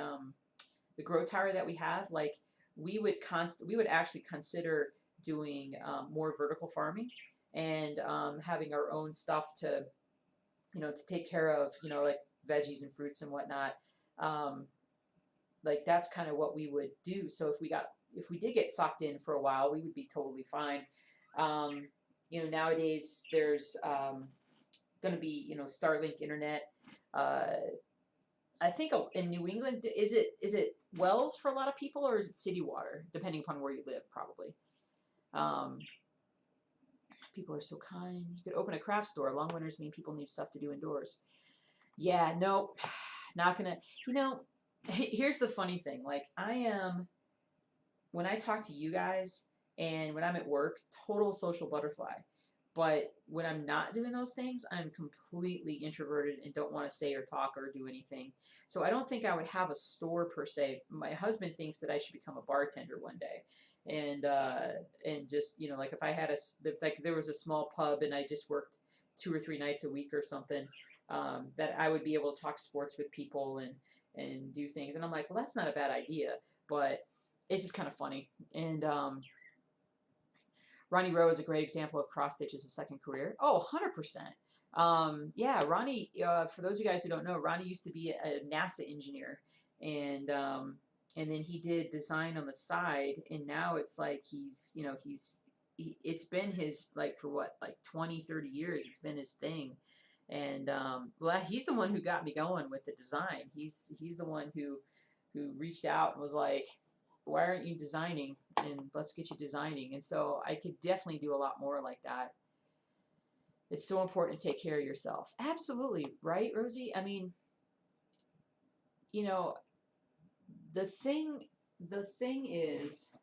grow tower that we have, like we would actually consider doing more vertical farming and having our own stuff to to take care of, like veggies and fruits and whatnot. Like that's kind of what we would do. So if we did get sucked in for a while, we would be totally fine. Nowadays there's going to be Starlink internet. I think in New England, is it wells for a lot of people, or is it city water, depending upon where you live, probably. People are so kind. You could open a craft store. Long winters mean people need stuff to do indoors. Yeah, no, not gonna. Here's the funny thing. Like when I talk to you guys and when I'm at work, total social butterfly. But when I'm not doing those things, I'm completely introverted and don't want to say or talk or do anything. So I don't think I would have a store per se. My husband thinks that I should become a bartender one day. And just, like if there was a small pub and I just worked 2 or 3 nights a week or something, that I would be able to talk sports with people and do things. And I'm like, well, that's not a bad idea, but it's just kind of funny. And Ronnie Rowe is a great example of cross stitch as a second career. Oh, 100%. Yeah, Ronnie, for those of you guys who don't know, Ronnie used to be a NASA engineer, and then he did design on the side, and now it's like it's been his, like, for what, like 20, 30 years, it's been his thing. And well, he's the one who got me going with the design. He's the one who reached out and was like, why aren't you designing? And let's get you designing. And so I could definitely do a lot more like that. It's so important to take care of yourself. Absolutely. Right, Rosie? I mean, the thing is,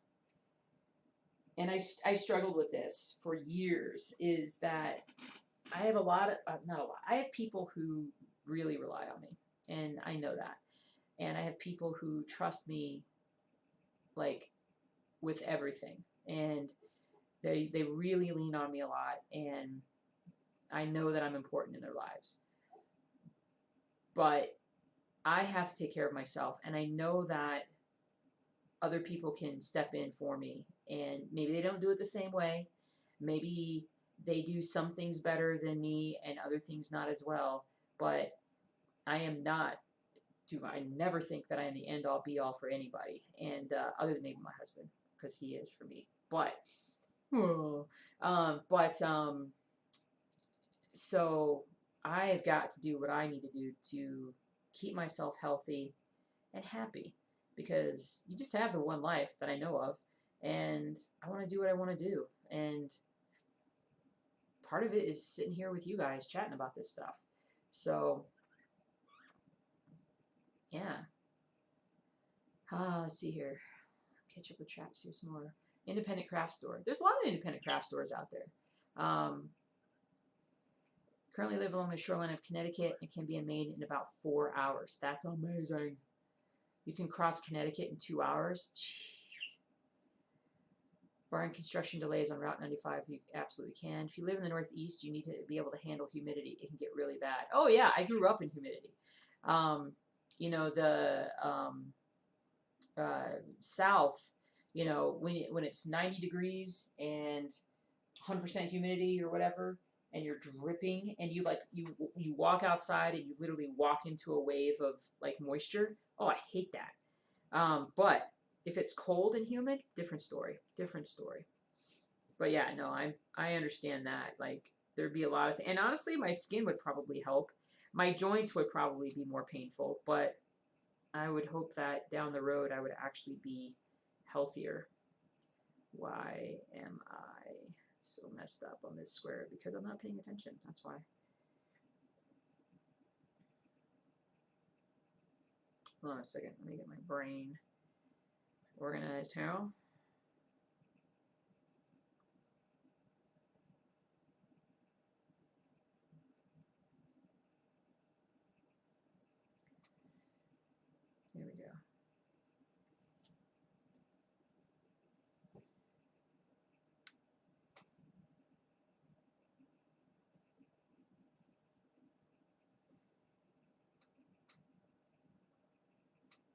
and I struggled with this for years, is that I have I have people who really rely on me, and I know that. And I have people who trust me, like, with everything, and they really lean on me a lot, and I know that I'm important in their lives. But I have to take care of myself, and I know that other people can step in for me, and maybe they don't do it the same way. Maybe they do some things better than me and other things not as well, but I never think that I am the end all be all for anybody, and other than maybe my husband, because he is for me. But But so I've got to do what I need to do to keep myself healthy and happy, because you just have the one life that I know of, and I want to do what I want to do. And part of it is sitting here with you guys chatting about this stuff. So, yeah. Let's see here. Catch up with traps here some more. Independent craft store. There's a lot of independent craft stores out there. Currently live along the shoreline of Connecticut and can be made in about 4 hours. That's amazing. You can cross Connecticut in 2 hours. Jeez. Barring construction delays on Route 95, you absolutely can. If you live in the Northeast, you need to be able to handle humidity. It can get really bad. Oh yeah, I grew up in humidity. You know, the South, you know, when it's 90 degrees and 100% humidity or whatever, and you're dripping, and you walk outside and you literally walk into a wave of like moisture. Oh, I hate that. But if it's cold and humid, different story. Different story. But yeah, no, I understand that. Like there'd be a lot of and honestly, my skin would probably help. My joints would probably be more painful, but I would hope that down the road I would actually be healthier. Why am I so messed up on this square? Because I'm not paying attention. That's why. Hold on a second. Let me get my brain organized here. There we go.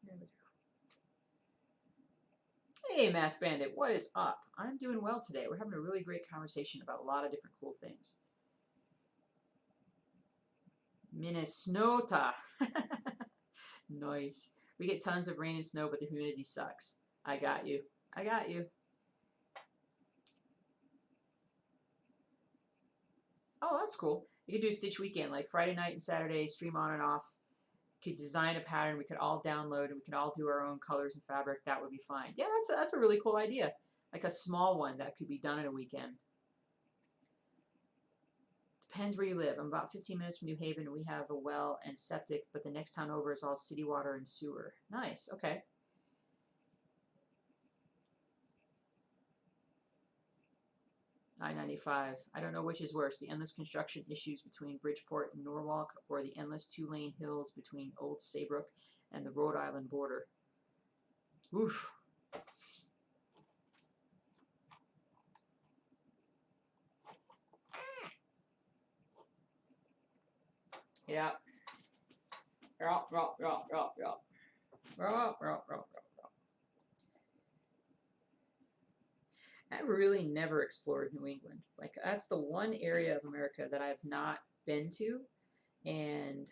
There we go. Hey, Mass Bandit, what is up? I'm doing well today. We're having a really great conversation about a lot of different cool things. Minnesota. Nice. We get tons of rain and snow, but the humidity sucks. I got you. I got you. Oh, that's cool. You could do a Stitch weekend, like Friday night and Saturday, stream on and off. Could design a pattern. We could all download, and we could all do our own colors and fabric. That would be fine. Yeah, that's a really cool idea. Like a small one that could be done in a weekend. Depends where you live. I'm about 15 minutes from New Haven, and we have a well and septic, but the next town over is all city water and sewer. Nice. Okay. I-95. I don't know which is worse, the endless construction issues between Bridgeport and Norwalk, or the endless two-lane hills between Old Saybrook and the Rhode Island border. Oof. Yeah. I've really never explored New England. Like that's the one area of America that I've not been to, and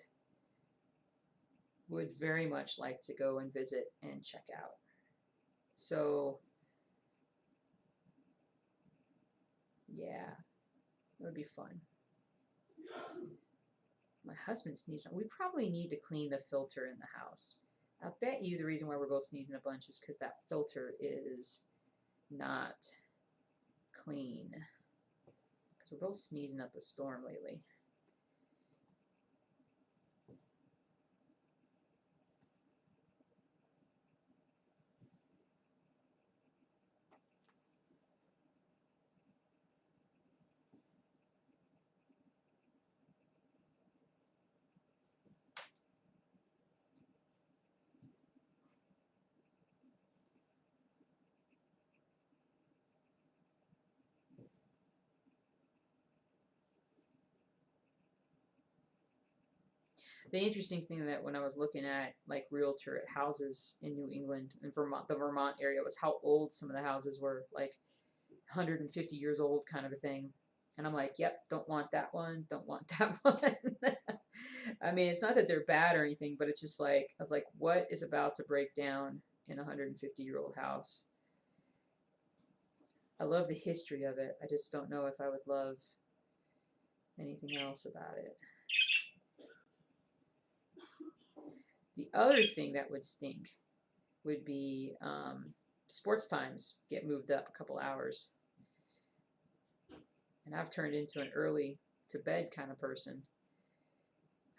would very much like to go and visit and check out. So yeah, that would be fun. My husband sneezed. We probably need to clean the filter in the house. I bet you the reason why we're both sneezing a bunch is because that filter is not clean. Because we're both sneezing up a storm lately. The interesting thing that when I was looking at like realtor houses in New England and Vermont, the Vermont area, was how old some of the houses were, like 150 years old kind of a thing. And I'm like, yep, don't want that one, don't want that one. I mean, it's not that they're bad or anything, but it's just like, I was like, what is about to break down in a 150-year-old house? I love the history of it. I just don't know if I would love anything else about it. The other thing that would stink would be sports times get moved up a couple hours. And I've turned into an early to bed kind of person.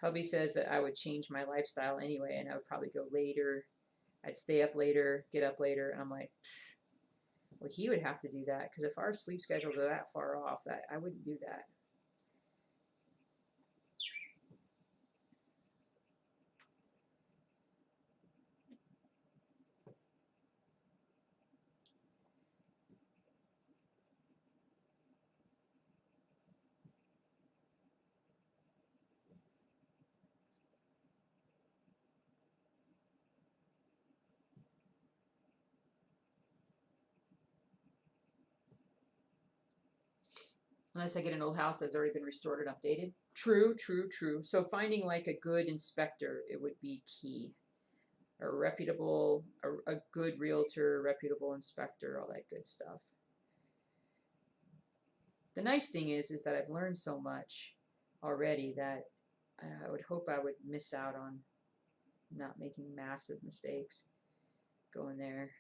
Hubby says that I would change my lifestyle anyway, and I would probably go later. I'd stay up later, get up later, and I'm like, well, he would have to do that, because if our sleep schedules are that far off, that I wouldn't do that. Unless I get an old house that's already been restored and updated. True, true, true. So finding like a good inspector, it would be key. A reputable, a good realtor, reputable inspector, all that good stuff. The nice thing is that I've learned so much already that I would hope I would miss out on not making massive mistakes going there.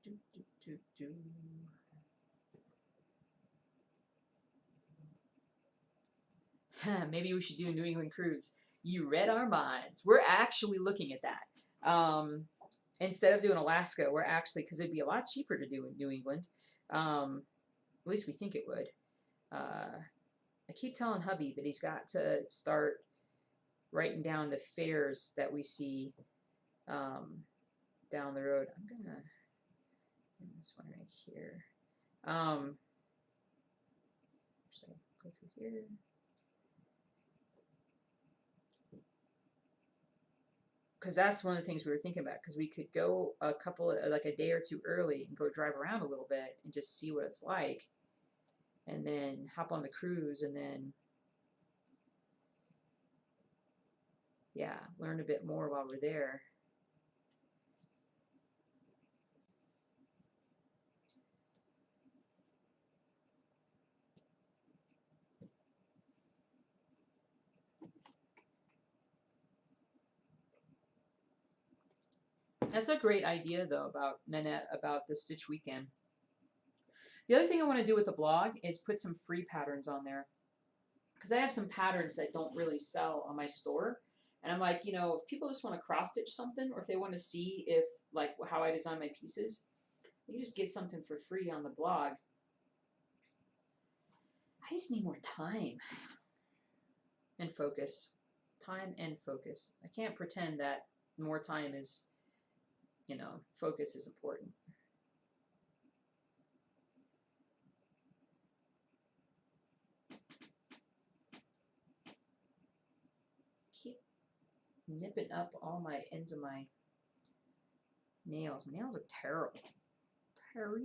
Do, do, do, do. Maybe we should do a New England cruise. You read our minds. We're actually looking at that. Instead of doing Alaska, we're actually, because it'd be a lot cheaper to do in New England. At least we think it would. I keep telling hubby that he's got to start writing down the fares that we see down the road. I'm gonna do this one right here. Should I go through here? Because that's one of the things we were thinking about, because we could go like a day or two early and go drive around a little bit and just see what it's like, and then hop on the cruise, and then yeah, learn a bit more while we're there. That's a great idea, though, about Nanette, about the Stitch Weekend. The other thing I want to do with the blog is put some free patterns on there, because I have some patterns that don't really sell on my store. And I'm like, if people just want to cross stitch something, or if they want to see if like how I design my pieces, you just get something for free on the blog. I just need more time and focus. Time and focus. I can't pretend that more time is, focus is important. Keep nipping up all my ends of my nails. My nails are terrible. Terrible.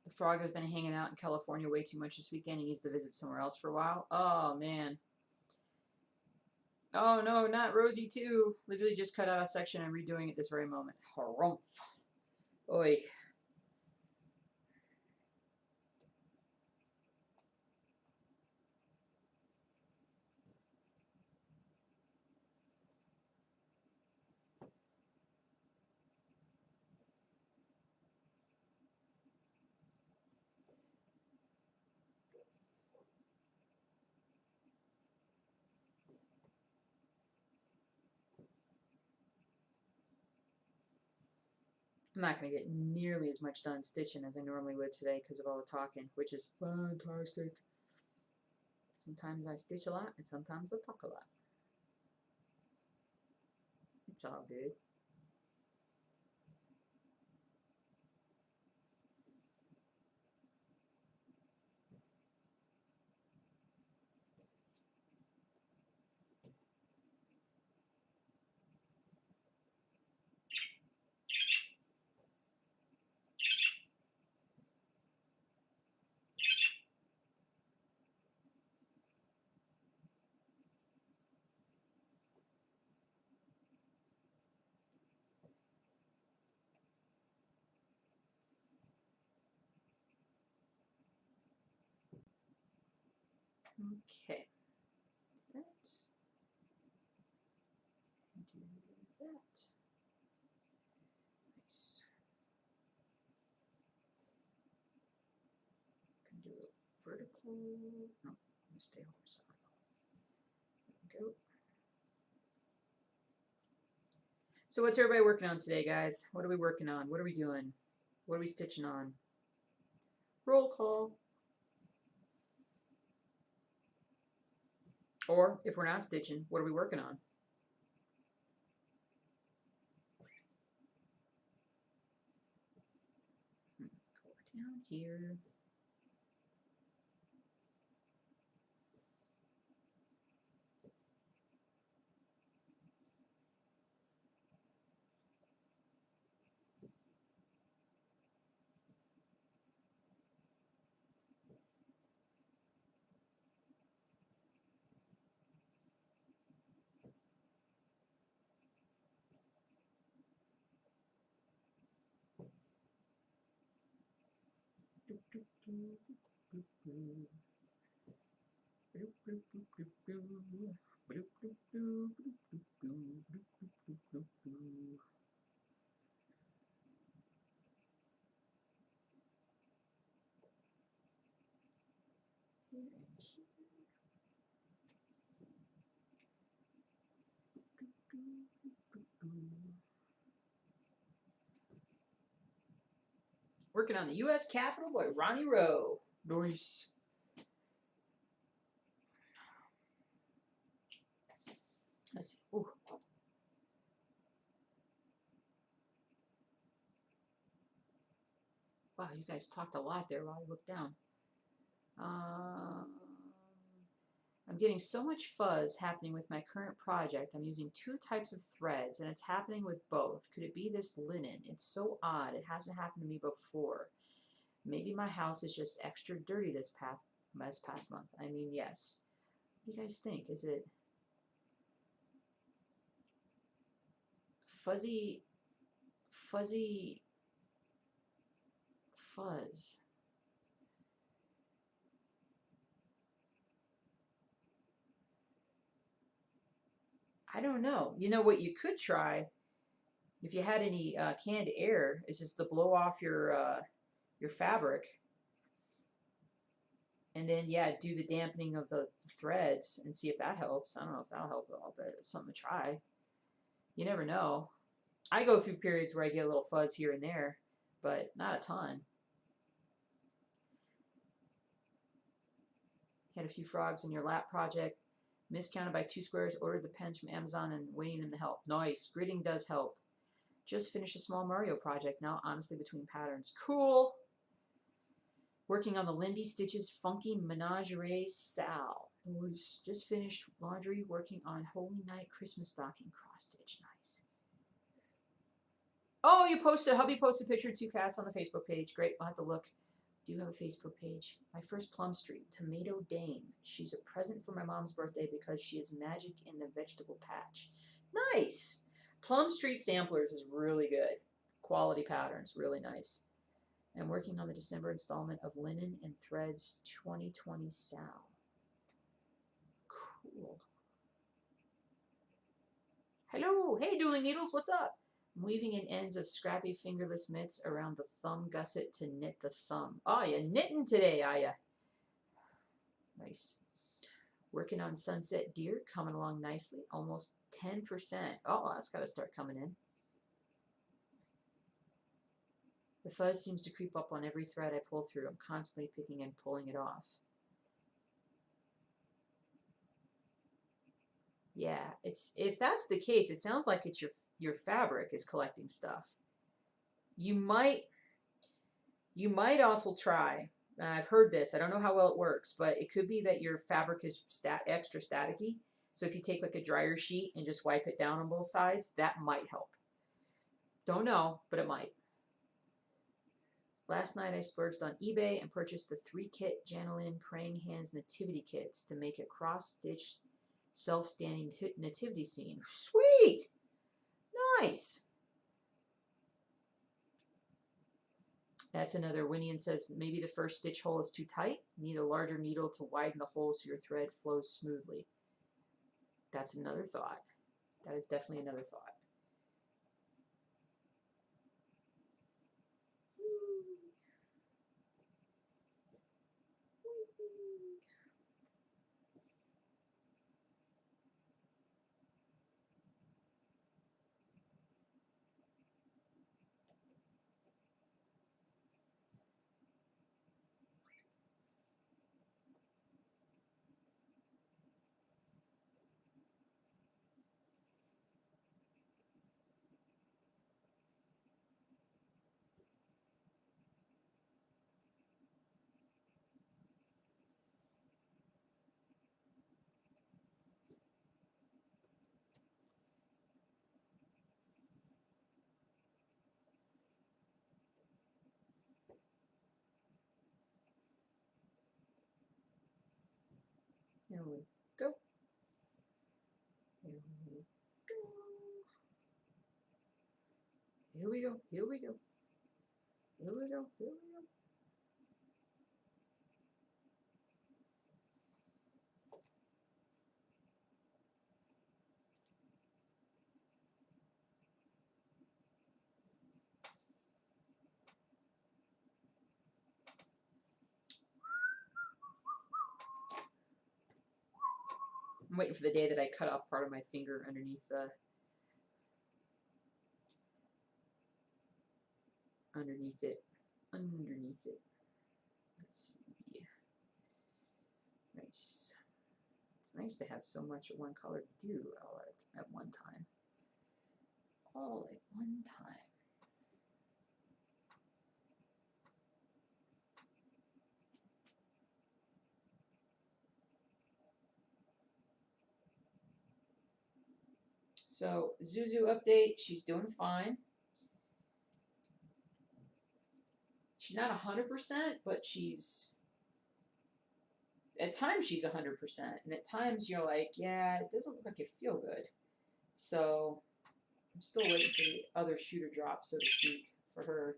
The frog has been hanging out in California way too much this weekend. He needs to visit somewhere else for a while. Oh, man. Oh, no, not Rosie, too. Literally just cut out a section. I'm redoing it this very moment. Harumph. Oi. I'm not going to get nearly as much done stitching as I normally would today because of all the talking, which is fantastic. Sometimes I stitch a lot, and sometimes I talk a lot. It's all good. Okay. That. Do that. Nice. Can do a vertical. No, I'm gonna stay horizontal. There we go. So what's everybody working on today, guys? What are we working on? What are we doing? What are we stitching on? Roll call. Or if we're not stitching, what are we working on? Go down here. Working on the U.S. Capitol by Ronnie Rowe. Nice. Let's see. Ooh. Wow, you guys talked a lot there while I looked down. I'm getting so much fuzz happening with my current project. I'm using 2 types of threads, and it's happening with both. Could it be this linen? It's so odd. It hasn't happened to me before. Maybe my house is just extra dirty this past month. I mean, yes. What do you guys think? Is it fuzzy fuzz? I don't know. You know what you could try, if you had any canned air, is just to blow off your fabric, and then yeah, do the dampening of the threads and see if that helps. I don't know if that'll help at all, but it's something to try. You never know. I go through periods where I get a little fuzz here and there, but not a ton. Had a few frogs in your lap project. Miscounted by 2 squares. Ordered the pens from Amazon and waiting in the help. Nice. Gridding does help. Just finished a small Mario project. Now honestly between patterns. Cool. Working on the Lindy Stitches Funky Menagerie Sal. Nice. Just finished laundry. Working on Holy Night Christmas Stocking cross stitch. Nice. Oh, you posted. Hubby posted a picture of 2 cats on the Facebook page. Great. I'll have to look. Do you have a Facebook page? My first Plum Street, Tomato Dame. She's a present for my mom's birthday because she is magic in the vegetable patch. Nice! Plum Street Samplers is really good. Quality patterns, really nice. I'm working on the December installment of Linen and Threads 2020 Sal. Cool. Hello! Hey, Dueling Needles, what's up? I'm weaving in ends of scrappy fingerless mitts around the thumb gusset to knit the thumb. Oh, you knitting today, are ya? Nice. Working on Sunset Deer, coming along nicely. Almost 10%. Oh, that's got to start coming in. The fuzz seems to creep up on every thread I pull through. I'm constantly picking and pulling it off. Yeah, if that's the case, it sounds like it's your fabric is collecting stuff. You might also try. I've heard this. I don't know how well it works, but it could be that your fabric is extra staticky. So if you take like a dryer sheet and just wipe it down on both sides, that might help. Don't know, but it might. Last night I splurged on eBay and purchased the 3-kit Janelin Praying Hands nativity kits to make a cross-stitched self-standing nativity scene. Sweet! Nice! That's another. Winian says maybe the first stitch hole is too tight. Need a larger needle to widen the hole so your thread flows smoothly. That's another thought. That is definitely another thought. Here we go. Here we go. Here we go. Here we go. Here we go. Here we go. I'm waiting for the day that I cut off part of my finger underneath it. Underneath it. Let's see. Nice. It's nice to have so much of one color to do all at one time. All at one time. So, Zuzu update, she's doing fine. She's not 100%, but at times she's 100%, and at times you're like, yeah, it doesn't look like you feel good. So, I'm still waiting for the other shooter drop, so to speak, for her.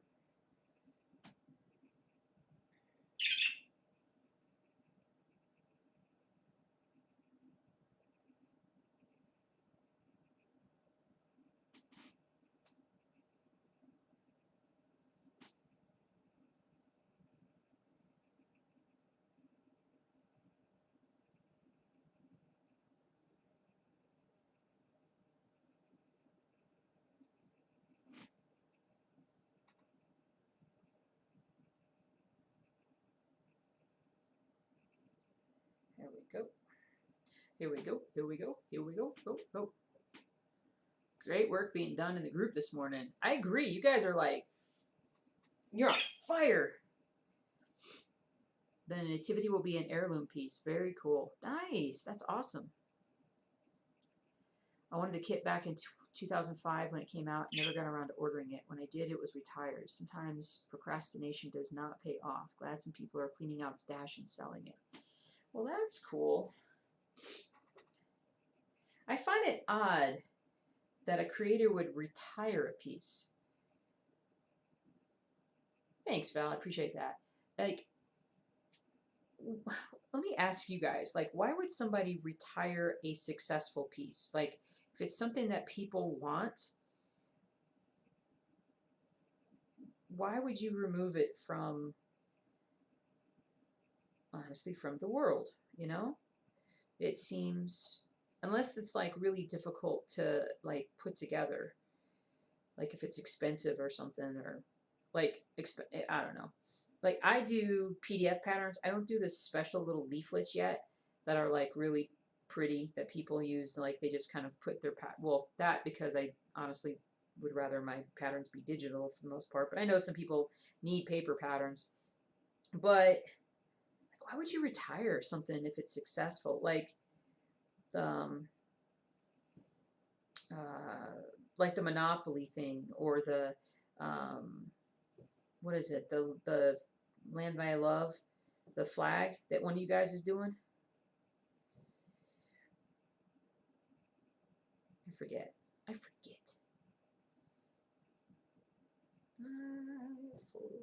Here we go. Here we go. Here we go. Here we go. Go, go. Great work being done in the group this morning. I agree. You guys are like, you're on fire. The nativity will be an heirloom piece. Very cool. Nice. That's awesome. I wanted the kit back in 2005 when it came out. Never got around to ordering it. When I did, it was retired. Sometimes procrastination does not pay off. Glad some people are cleaning out stash and selling it. Well, that's cool. I find it odd that a creator would retire a piece. Thanks, Val. I appreciate that. Like, let me ask you guys, like, why would somebody retire a successful piece? Like, if it's something that people want, why would you remove it from, honestly, from the world, you know? It seems, unless it's like really difficult to like put together, like if it's expensive or something, like, I don't know. Like, I do PDF patterns. I don't do the special little leaflets yet that are like really pretty that people use. Like, they just kind of put their well, that because I honestly would rather my patterns be digital for the most part. But I know some people need paper patterns. But why would you retire something if it's successful? Um, uh, like the Monopoly thing, or the what is it? The Land That I Love, the flag that one of you guys is doing. I forget. I forget. I forget.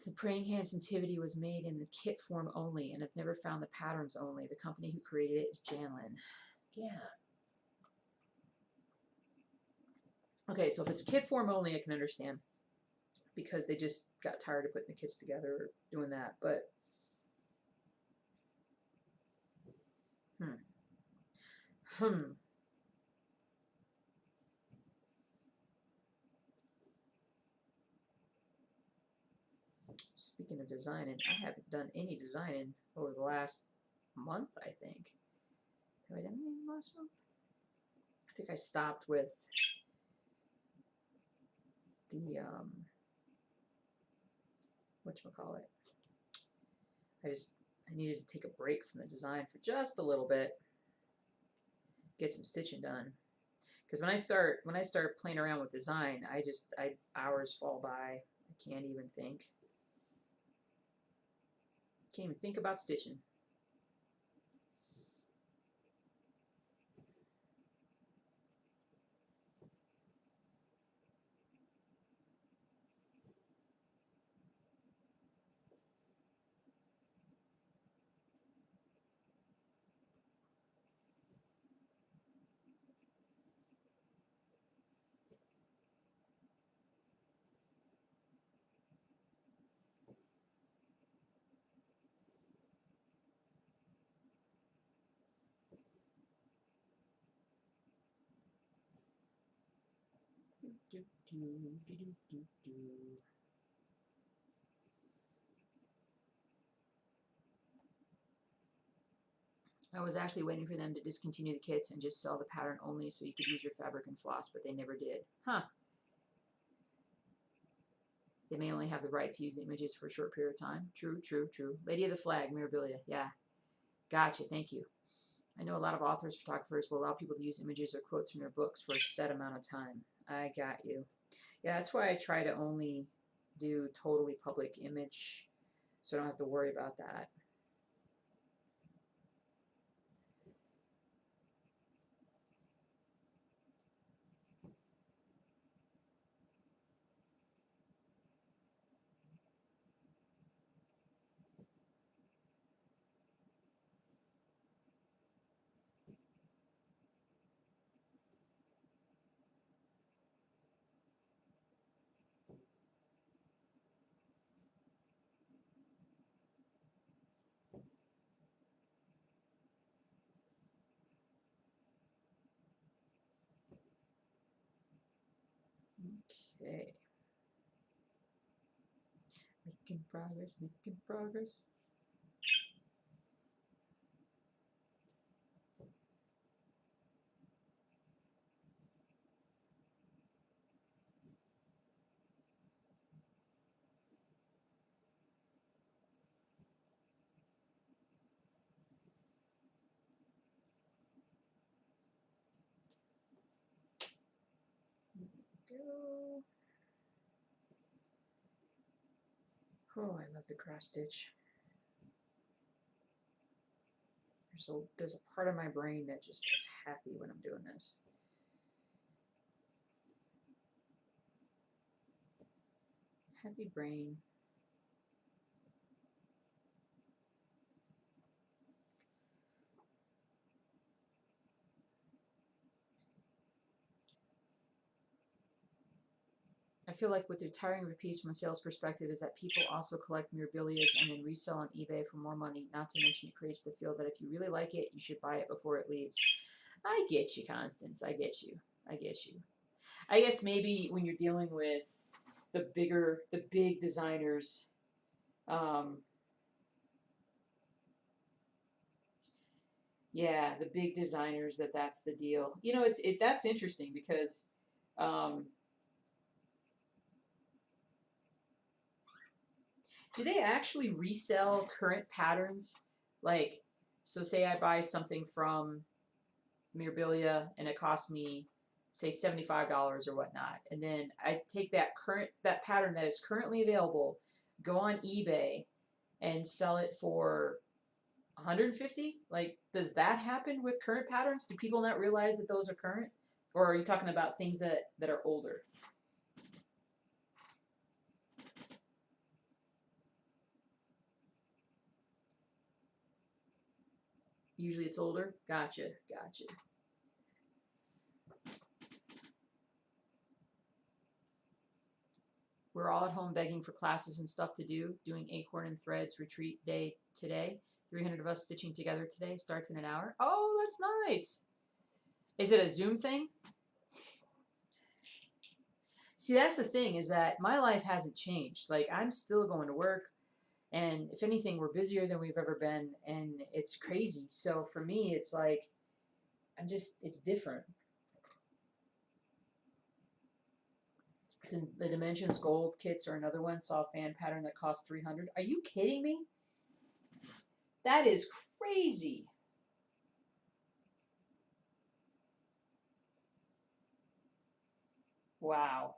The praying hands nativity was made in the kit form only, and I've never found the patterns only. The company who created it is Janlin. Yeah. Okay, so if it's kit form only, I can understand, because they just got tired of putting the kits together or doing that. But hmm. Speaking of designing, I haven't done any designing over the last month, I think. Have I done anything last month? I think I stopped with the whatchamacallit. I needed to take a break from the design for just a little bit, get some stitching done. Because when I start playing around with design, hours fall by. I can't even think. Can't even think about stitching. I was actually waiting for them to discontinue the kits and just sell the pattern only so you could use your fabric and floss, but they never did. Huh. They may only have the right to use the images for a short period of time. True, true, true. Lady of the Flag, Mirabilia. Yeah. Gotcha. Thank you. I know a lot of authors, photographers will allow people to use images or quotes from their books for a set amount of time. I got you. Yeah, that's why I try to only do totally public image, so I don't have to worry about that. Okay. Making progress, making progress. Go. Oh, I love the cross stitch. There's a part of my brain that just is happy when I'm doing this. Happy brain. I feel like with the tiring of a piece from a sales perspective is that people also collect memorabilia and then resell on eBay for more money. Not to mention it creates the feel that if you really like it, you should buy it before it leaves. I get you, Constance. I get you. I get you. I guess maybe when you're dealing with the big designers, um, yeah, the big designers, that's the deal. You know, that's interesting because um, do they actually resell current patterns? Like, so say I buy something from Mirabilia and it costs me, say, $75 or whatnot, and then I take that pattern that is currently available, go on eBay and sell it for 150? Like, does that happen with current patterns? Do people not realize that those are current? Or are you talking about things that are older? Usually it's older? Gotcha, gotcha. We're all at home begging for classes and stuff to do, doing Acorn and Threads retreat day today. 300 of us stitching together today. Starts in an hour. Oh, that's nice. Is it a Zoom thing? See, that's the thing, is that my life hasn't changed. Like, I'm still going to work, and if anything, we're busier than we've ever been, and it's crazy. So for me, it's like, it's different. The Dimensions Gold kits are another one. Saw a fan pattern that cost 300. Are you kidding me? That is crazy. Wow.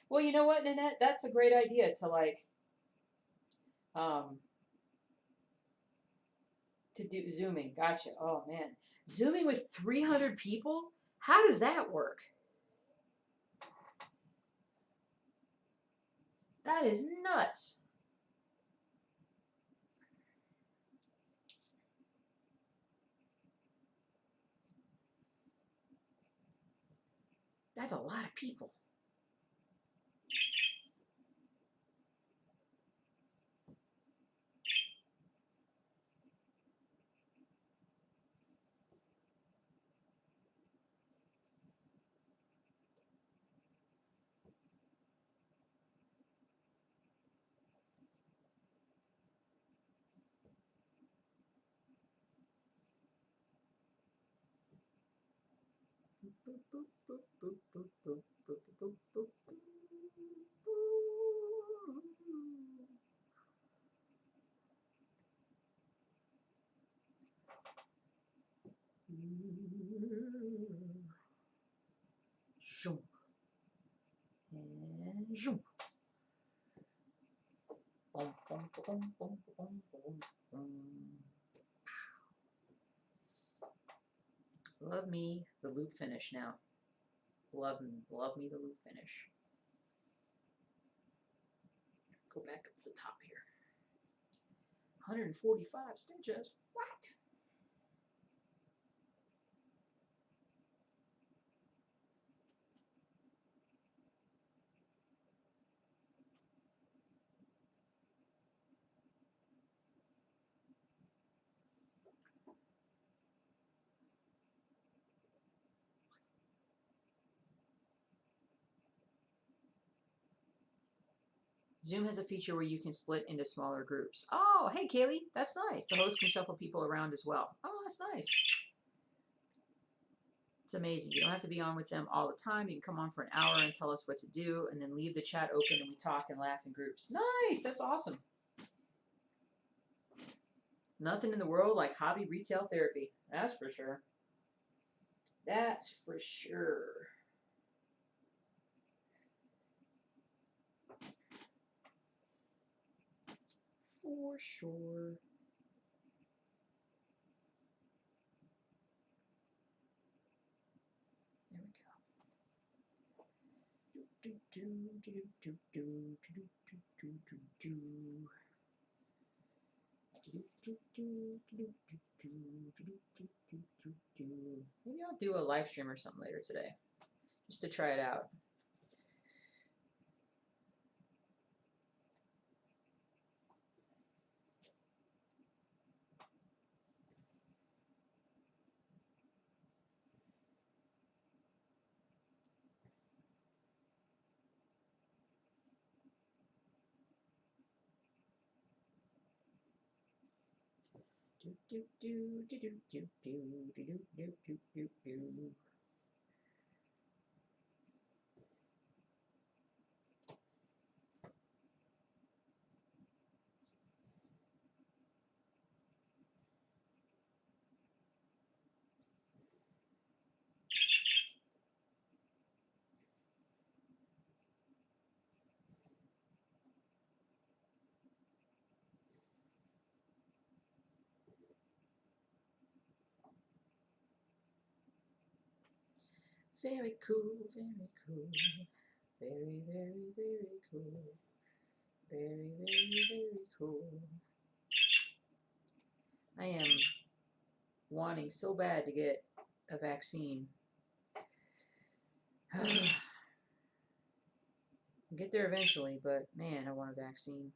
Well, you know what, Nanette? That's a great idea to um, to do Zooming. Gotcha. Oh man, Zooming with 300 people? How does that work? That is nuts. That's a lot of people. Zoom and zoom. Boom, boom, boom, boom, boom, boom, boom. Love me the loop finish now. Love me the loop finish. Go back up to the top here. 145 stitches. What? Zoom has a feature where you can split into smaller groups. Oh, hey, Kaylee, that's nice. The host can shuffle people around as well. Oh, that's nice. It's amazing. You don't have to be on with them all the time. You can come on for an hour and tell us what to do, and then leave the chat open and we talk and laugh in groups. Nice. That's awesome. Nothing in the world like hobby retail therapy. That's for sure. That's for sure. For sure. There we go. Maybe I'll do a live stream or something later today, just to try it out. Very cool, very cool. Very, very, very cool. Very, very, very cool. I am wanting so bad to get a vaccine. I'll get there eventually, but man, I want a vaccine.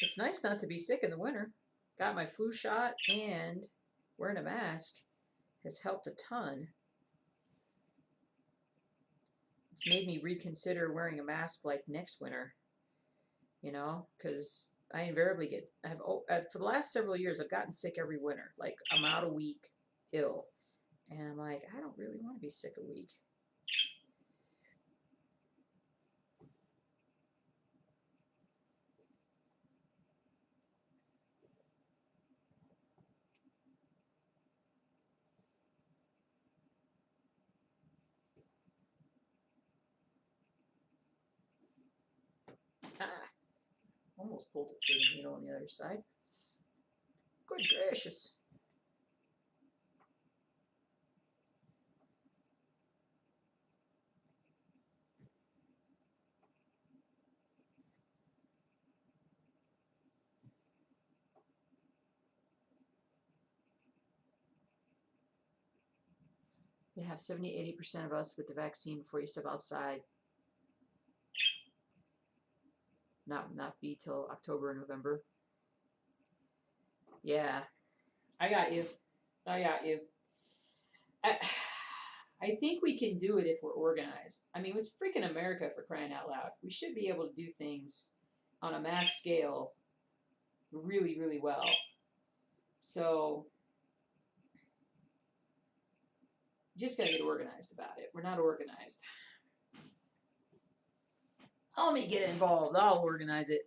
It's nice not to be sick in the winter. Got my flu shot, and wearing a mask has helped a ton. It's made me reconsider wearing a mask like next winter, you know, because I invariably for the last several years, I've gotten sick every winter. Like, I'm out a week ill, and I'm like, I don't really want to be sick a week. Ah, almost pulled it through the needle on the other side. Good gracious. You have 70-80% of us with the vaccine before you step outside. Not be till October or November. Yeah, I got you. I got you. I think we can do it if we're organized. I mean, it's freaking America, for crying out loud. We should be able to do things on a mass scale really, really well. So, just gotta get organized about it. We're not organized. Let me get involved. I'll organize it.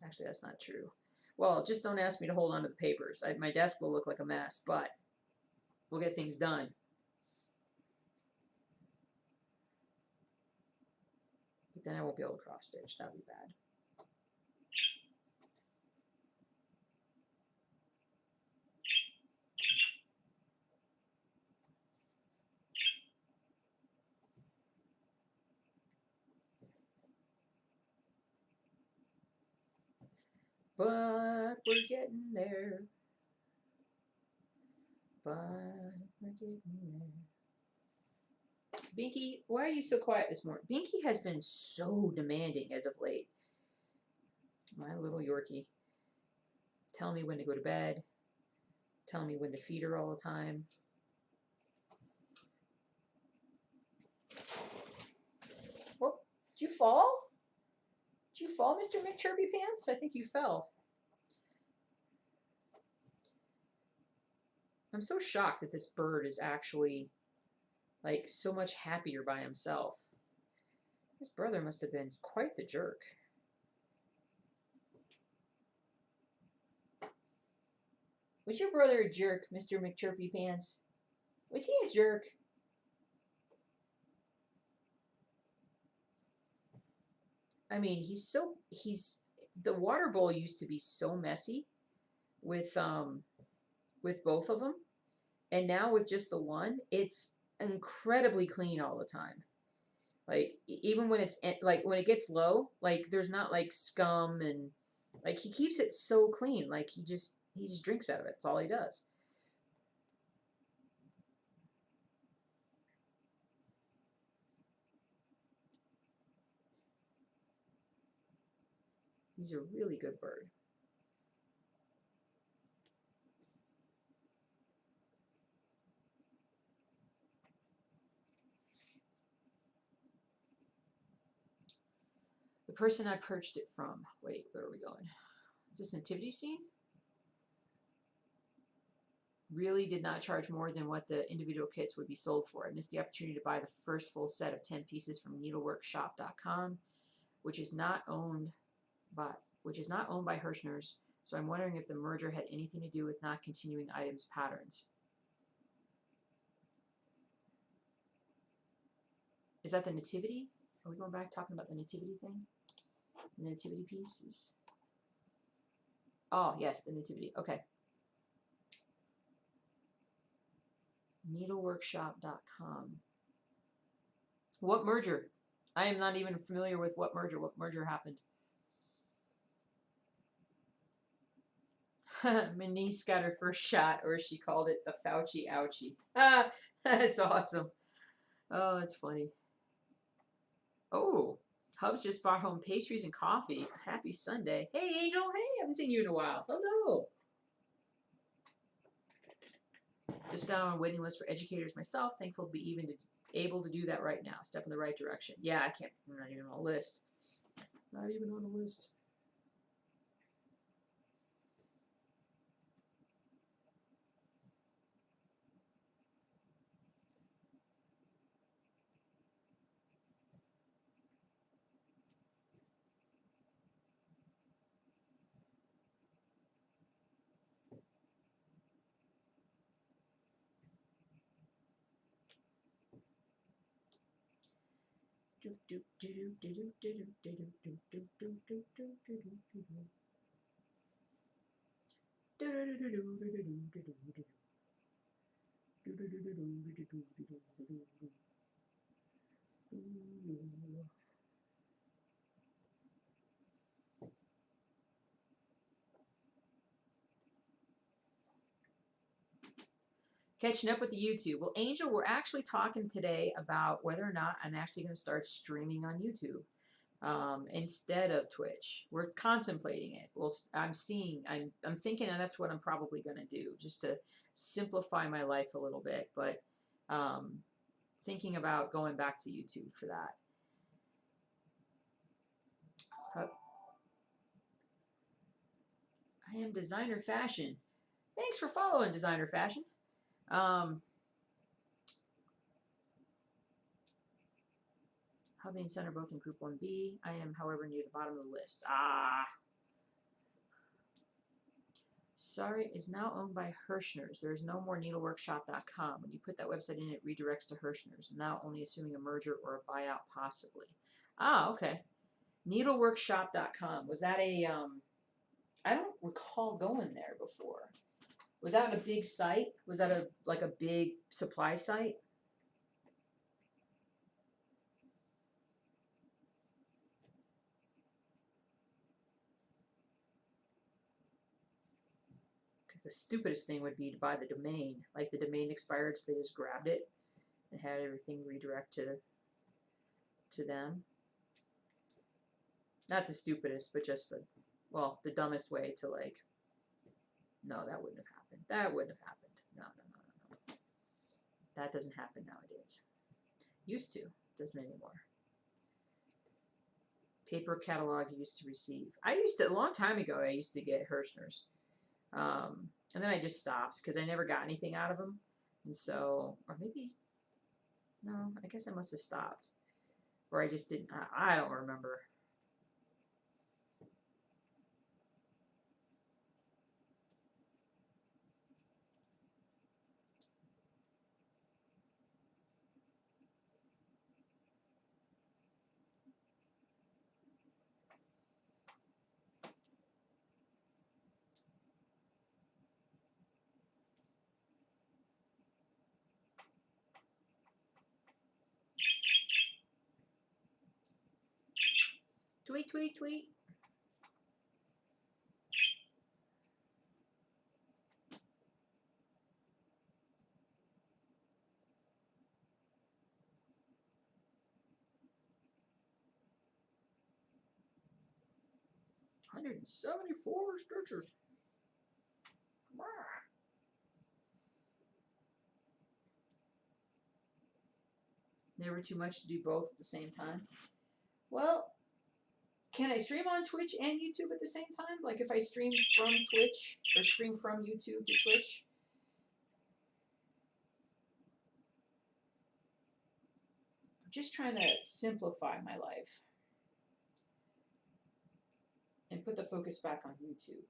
Actually, that's not true. Well, just don't ask me to hold on to the papers. My desk will look like a mess, but we'll get things done. But then I won't be able to cross stitch. That'd be bad. But we're getting there. But we're getting there. Binky, why are you so quiet this morning? Binky has been so demanding as of late. My little Yorkie. Telling me when to go to bed. Telling me when to feed her all the time. Whoop, did you fall? Did you fall, Mr. McChirpy Pants? I think you fell. I'm so shocked that this bird is actually, like, so much happier by himself. His brother must have been quite the jerk. Was your brother a jerk, Mr. McChirpy Pants? Was he a jerk? I mean, the water bowl used to be so messy with both of them, and now with just the one, it's incredibly clean all the time. Like, even when it's like when it gets low, like there's not like scum, and like he keeps it so clean. Like he just drinks out of it. That's all he does. He's a really good bird. The person I purchased it from. Wait, where are we going? Is this nativity scene? Really did not charge more than what the individual kits would be sold for. I missed the opportunity to buy the first full set of 10 pieces from needleworkshop.com, which is not owned by Hirschner's. So I'm wondering if the merger had anything to do with not continuing items patterns. Is that the nativity? Are we going back talking about the nativity thing? The nativity pieces? Oh, yes, the nativity. Okay. Needleworkshop.com. What merger? I am not even familiar with what merger. What merger happened? My niece got her first shot, or she called it the Fauci ouchie. Ah, that's awesome. Oh, that's funny. Oh, Hubs just brought home pastries and coffee. Happy Sunday. Hey, Angel. Hey, haven't seen you in a while. Hello. Just got on a waiting list for educators myself. Thankful to be able to do that right now. Step in the right direction. Yeah, I'm not even on a list. Not even on a list. Catching up with the YouTube. Well, Angel, we're actually talking today about whether or not I'm actually going to start streaming on YouTube instead of Twitch. We're contemplating it. Well, I'm thinking that's what I'm probably going to do, just to simplify my life a little bit. But thinking about going back to YouTube for that. I am Designer Fashion. Thanks for following Designer Fashion. Hubby and Center both in Group 1B. I am, however, near the bottom of the list. Sorry, is now owned by Hirschner's. There is no more needleworkshop.com. When you put that website in, it redirects to Hirschner's. I'm now only assuming a merger or a buyout, possibly. Okay. Needleworkshop.com. Was that a, I don't recall going there before. Was that a big site? Was that a big supply site? Because the stupidest thing would be to buy the domain. Like the domain expired, so they just grabbed it and had everything redirect to them. Not the stupidest, but just the dumbest way to no, that wouldn't have happened. That wouldn't have happened. No. That doesn't happen nowadays. Used to. Doesn't anymore. Paper catalog you used to receive. A long time ago, I used to get Hirschner's. And then I just stopped because I never got anything out of them. And so, or maybe, no, I guess I must have stopped. Or I just didn't, I don't remember. Tweet, tweet, tweet. $174 stitches. Come on. Never too much to do both at the same time. Well, Can I stream on Twitch and YouTube at the same time? Like if I stream from Twitch or stream from YouTube to Twitch? I'm just trying to simplify my life and put the focus back on YouTube.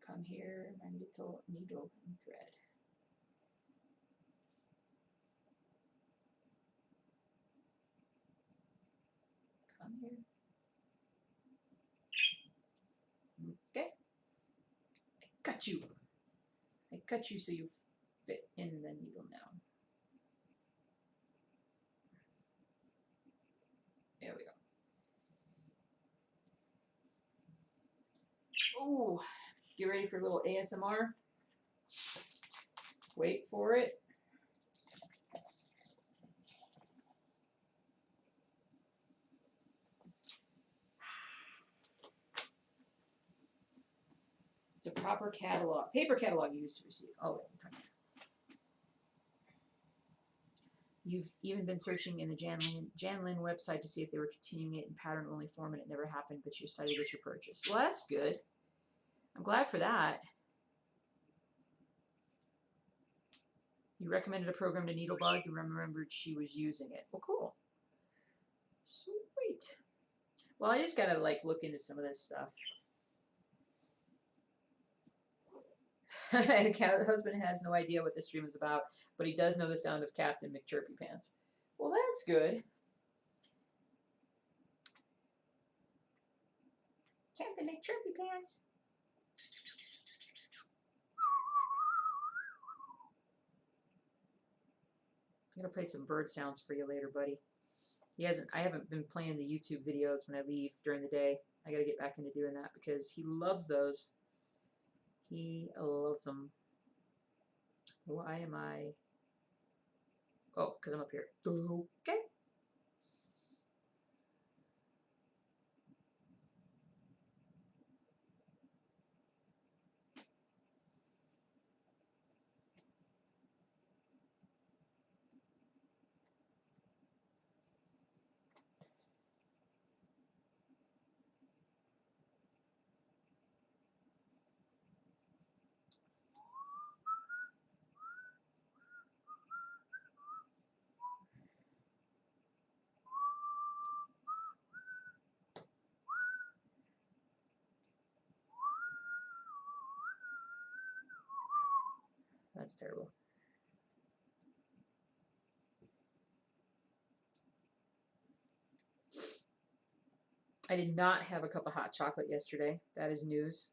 Come here, my little needle and thread. Come here. Okay. I got you. I cut you so you fit in the needle now. There we go. Oh, get ready for a little ASMR. Wait for it. It's a proper catalog. Paper catalog you used to receive. Oh, wait. You've even been searching in the Janlin website to see if they were continuing it in pattern-only form, and it never happened, but you decided it's your purchase. Well, that's good. I'm glad for that. You recommended a program to Needlebug. You remembered she was using it. Well, cool. Sweet. Well, I just gotta like look into some of this stuff. The husband has no idea what this stream is about, but he does know the sound of Captain McChirpy Pants. Well, that's good. Captain McChirpy Pants. I'm gonna play some bird sounds for you later, buddy. I haven't been playing the YouTube videos when I leave during the day. I gotta get back into doing that because he loves those. He loves them. Why am I? Oh, because I'm up here. Okay. That's terrible. I did not have a cup of hot chocolate yesterday. That is news.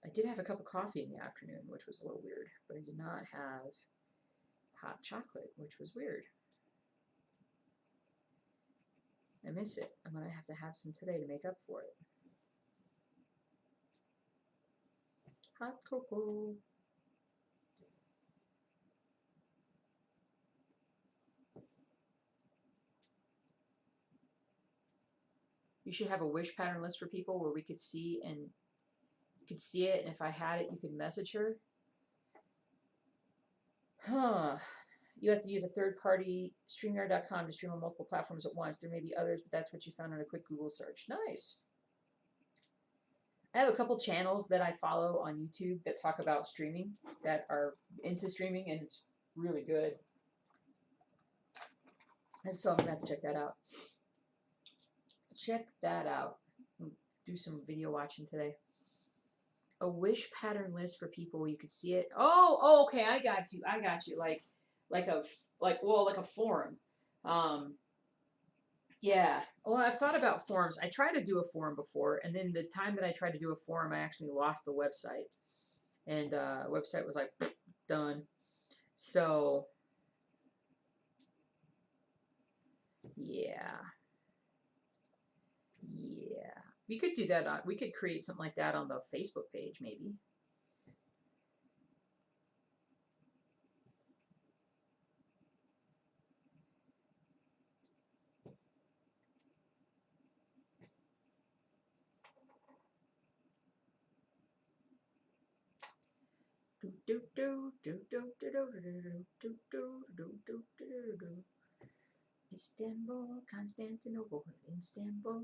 I did have a cup of coffee in the afternoon, which was a little weird, but I did not have hot chocolate, which was weird. I miss it. I'm going to have some today to make up for it. Hot cocoa. You should have a wish pattern list for people where we could see and you could see it, and if I had it, you could message her. Huh. You have to use a third-party StreamYard.com to stream on multiple platforms at once. There may be others, but that's what you found on a quick Google search. Nice. I have a couple channels that I follow on YouTube that talk about streaming, that are into streaming, and it's really good. And so I'm going to have to check that out. Check that out. Do some video watching today. A wish pattern list for people where you could see it. Oh, okay, I got you. Like a forum. Yeah. Well, I've thought about forums. I tried to do a forum before, and then the time that I tried to do a forum, I actually lost the website, and the website was like done. So yeah. We could do that on, we could create something like that on the Facebook page, maybe. Istanbul, Constantinople, Istanbul.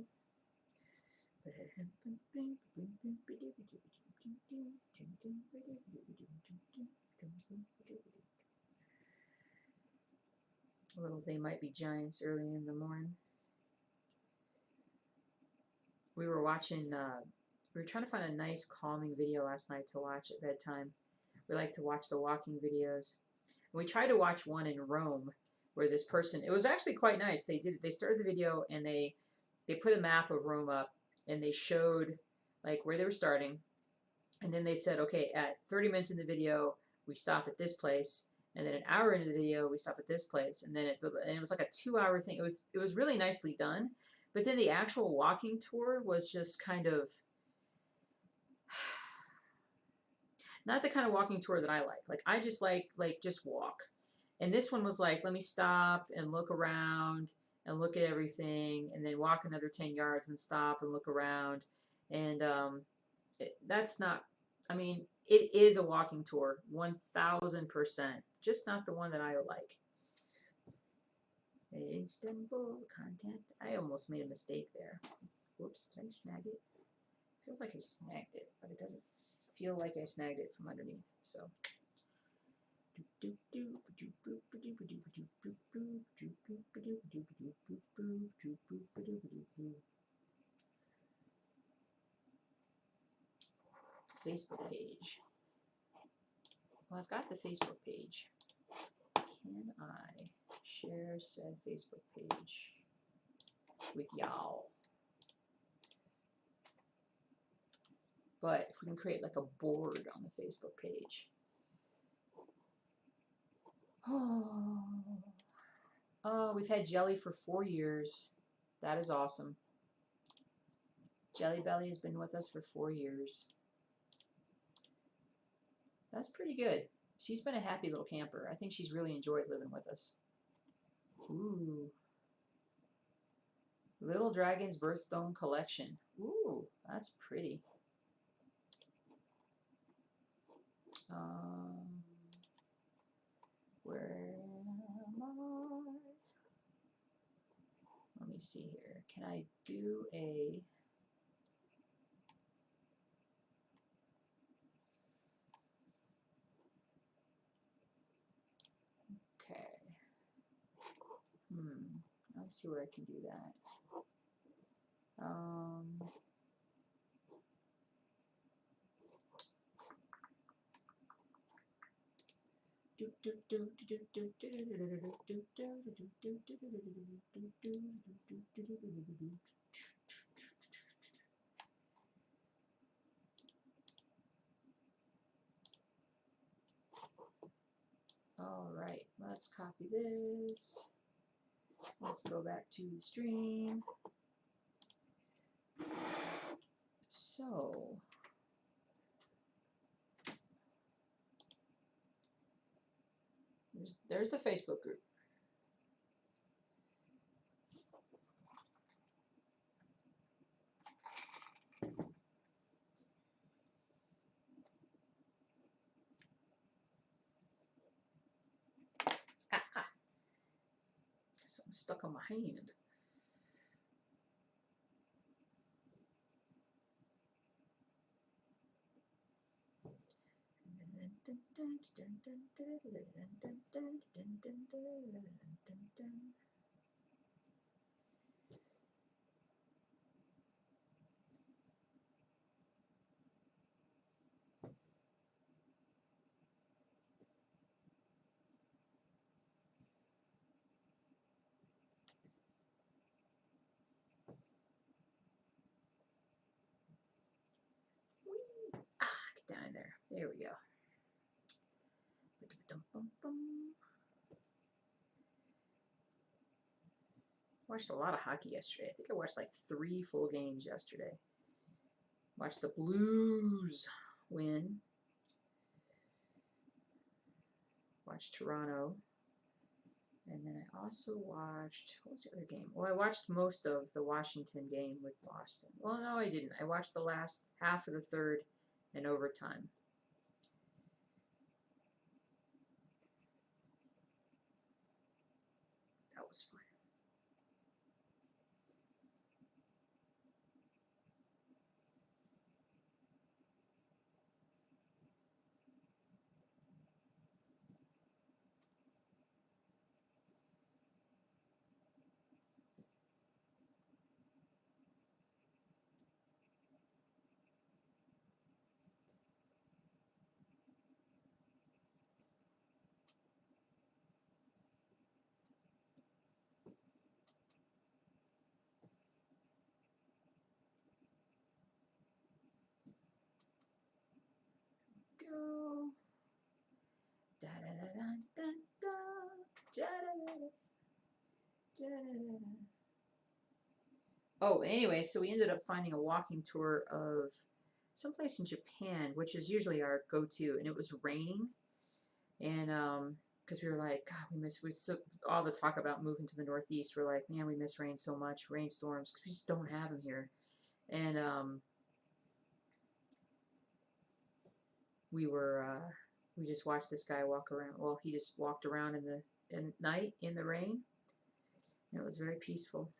Little they might be giants early in the morning. We were watching, we were trying to find a nice calming video last night to watch at bedtime. We like to watch the walking videos. And we tried to watch one in Rome where this person, it was actually quite nice. They started the video and they put a map of Rome up and they showed like where they were starting. And then they said, okay, at 30 minutes in the video, we stop at this place. And then an hour into the video, we stop at this place. And then it was like a 2-hour thing. It was really nicely done. But then the actual walking tour was just kind of not the kind of walking tour that I like. Like I just like just walk. And this one was like, let me stop and look around and look at everything and then walk another 10 yards and stop and look around. And that's not, I mean, it is a walking tour, 1000%, just not the one that I like. Istanbul content. I almost made a mistake there. Whoops, did I snag it? Feels like I snagged it, but it doesn't feel like I snagged it from underneath. So. Facebook page. Well, I've got the Facebook page. Can I share said Facebook page with y'all? But if we can create like a board on the Facebook page. Oh, we've had Jelly for 4 years. That is awesome. Jelly Belly has been with us for 4 years. That's pretty good. She's been a happy little camper. I think she's really enjoyed living with us. Ooh. Little Dragon's Birthstone Collection. Ooh, that's pretty. Where am I? Let me see here. Can I do a... Okay. Let's see where I can do that. All right, let's copy this. Let's go back to the stream. So, there's the Facebook group. Something stuck on my hand. Get down in there. There we go. Watched a lot of hockey yesterday. I think I watched like 3 full games yesterday. Watch the Blues win. Watch Toronto. And then I also watched, what was the other game? Well, I watched most of the Washington game with Boston. Well, no, I didn't. I watched the last half of the third and overtime. That was fun. Go. Da da da da da da da da da da. Oh, anyway, so we ended up finding a walking tour of someplace in Japan, which is usually our go-to, and it was raining, and because we were like, God, all the talk about moving to the Northeast. We're like, man, we miss rain so much, rainstorms, because we just don't have them here, and we just watched this guy walk around. Well, he just walked around in night in the rain, and it was very peaceful,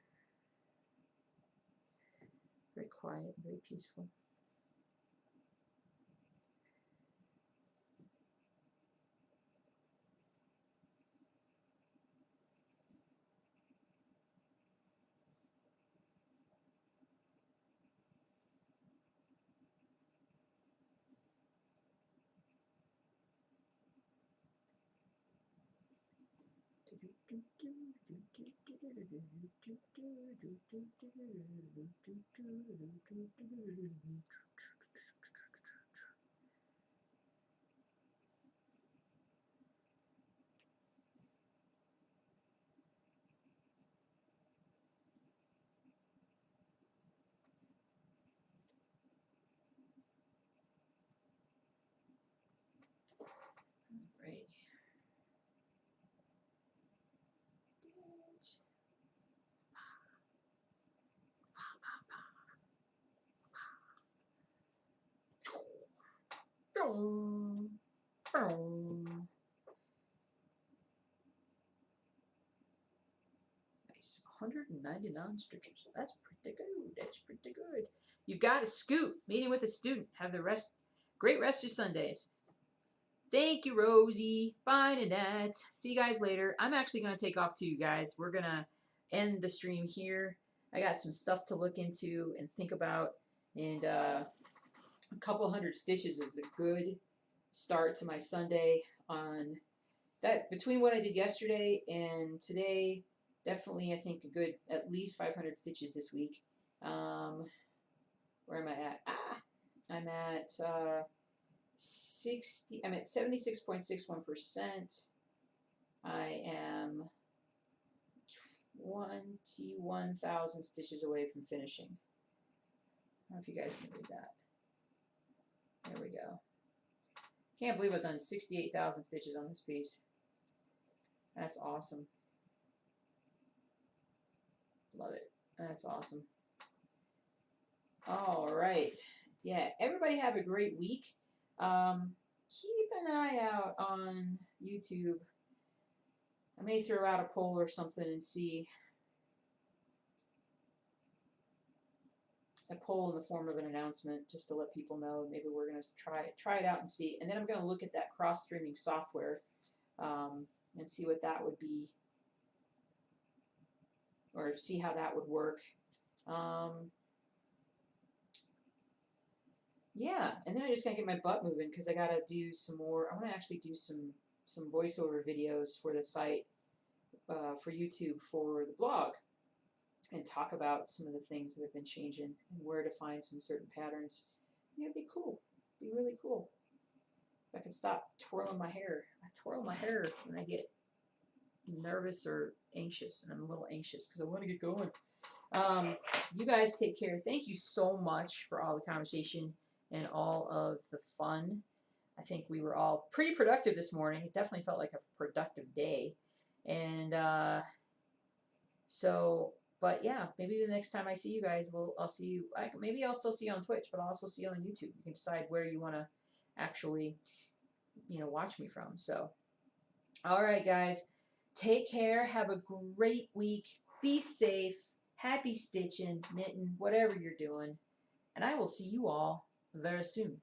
very quiet, very peaceful. Right. Nice. 199 stitches. That's pretty good. That's pretty good. You've got a scoot. Meeting with a student. Have the great rest of your Sundays. Thank you, Rosie. Bye, Nanette. See you guys later. I'm actually going to take off too, you guys. We're going to end the stream here. I got some stuff to look into and think about. And a couple hundred stitches is a good start to my Sunday on that. Between what I did yesterday and today, definitely I think a good at least 500 stitches this week. Where am I at? I'm at 60. I'm at 76.61%. I am 21,000 stitches away from finishing. I don't know if you guys can read that. There we go. Can't believe I've done 68,000 stitches on this piece. That's awesome. Love it. That's awesome. All right. Yeah, everybody have a great week. Keep an eye out on YouTube. I may throw out a poll or something and see. A poll in the form of an announcement just to let people know. Maybe we're going to try it out and see. And then I'm going to look at that cross-streaming software and see what that would be, or see how that would work. Yeah, and then I just got to get my butt moving because I got to do some more. I want to actually do some voiceover videos for the site, for YouTube, for the blog, and talk about some of the things that have been changing and where to find some certain patterns. Yeah, it'd be cool. It'd be really cool. If I can stop twirling my hair. I twirl my hair when I get nervous or anxious, and I'm a little anxious because I want to get going. You guys take care. Thank you so much for all the conversation and all of the fun. I think we were all pretty productive this morning. It definitely felt like a productive day. And so, but yeah, maybe the next time I see you guys, I'll see you. Maybe I'll still see you on Twitch, but I'll also see you on YouTube. You can decide where you want to actually, watch me from. So, all right, guys, take care. Have a great week. Be safe. Happy stitching, knitting, whatever you're doing. And I will see you all very soon.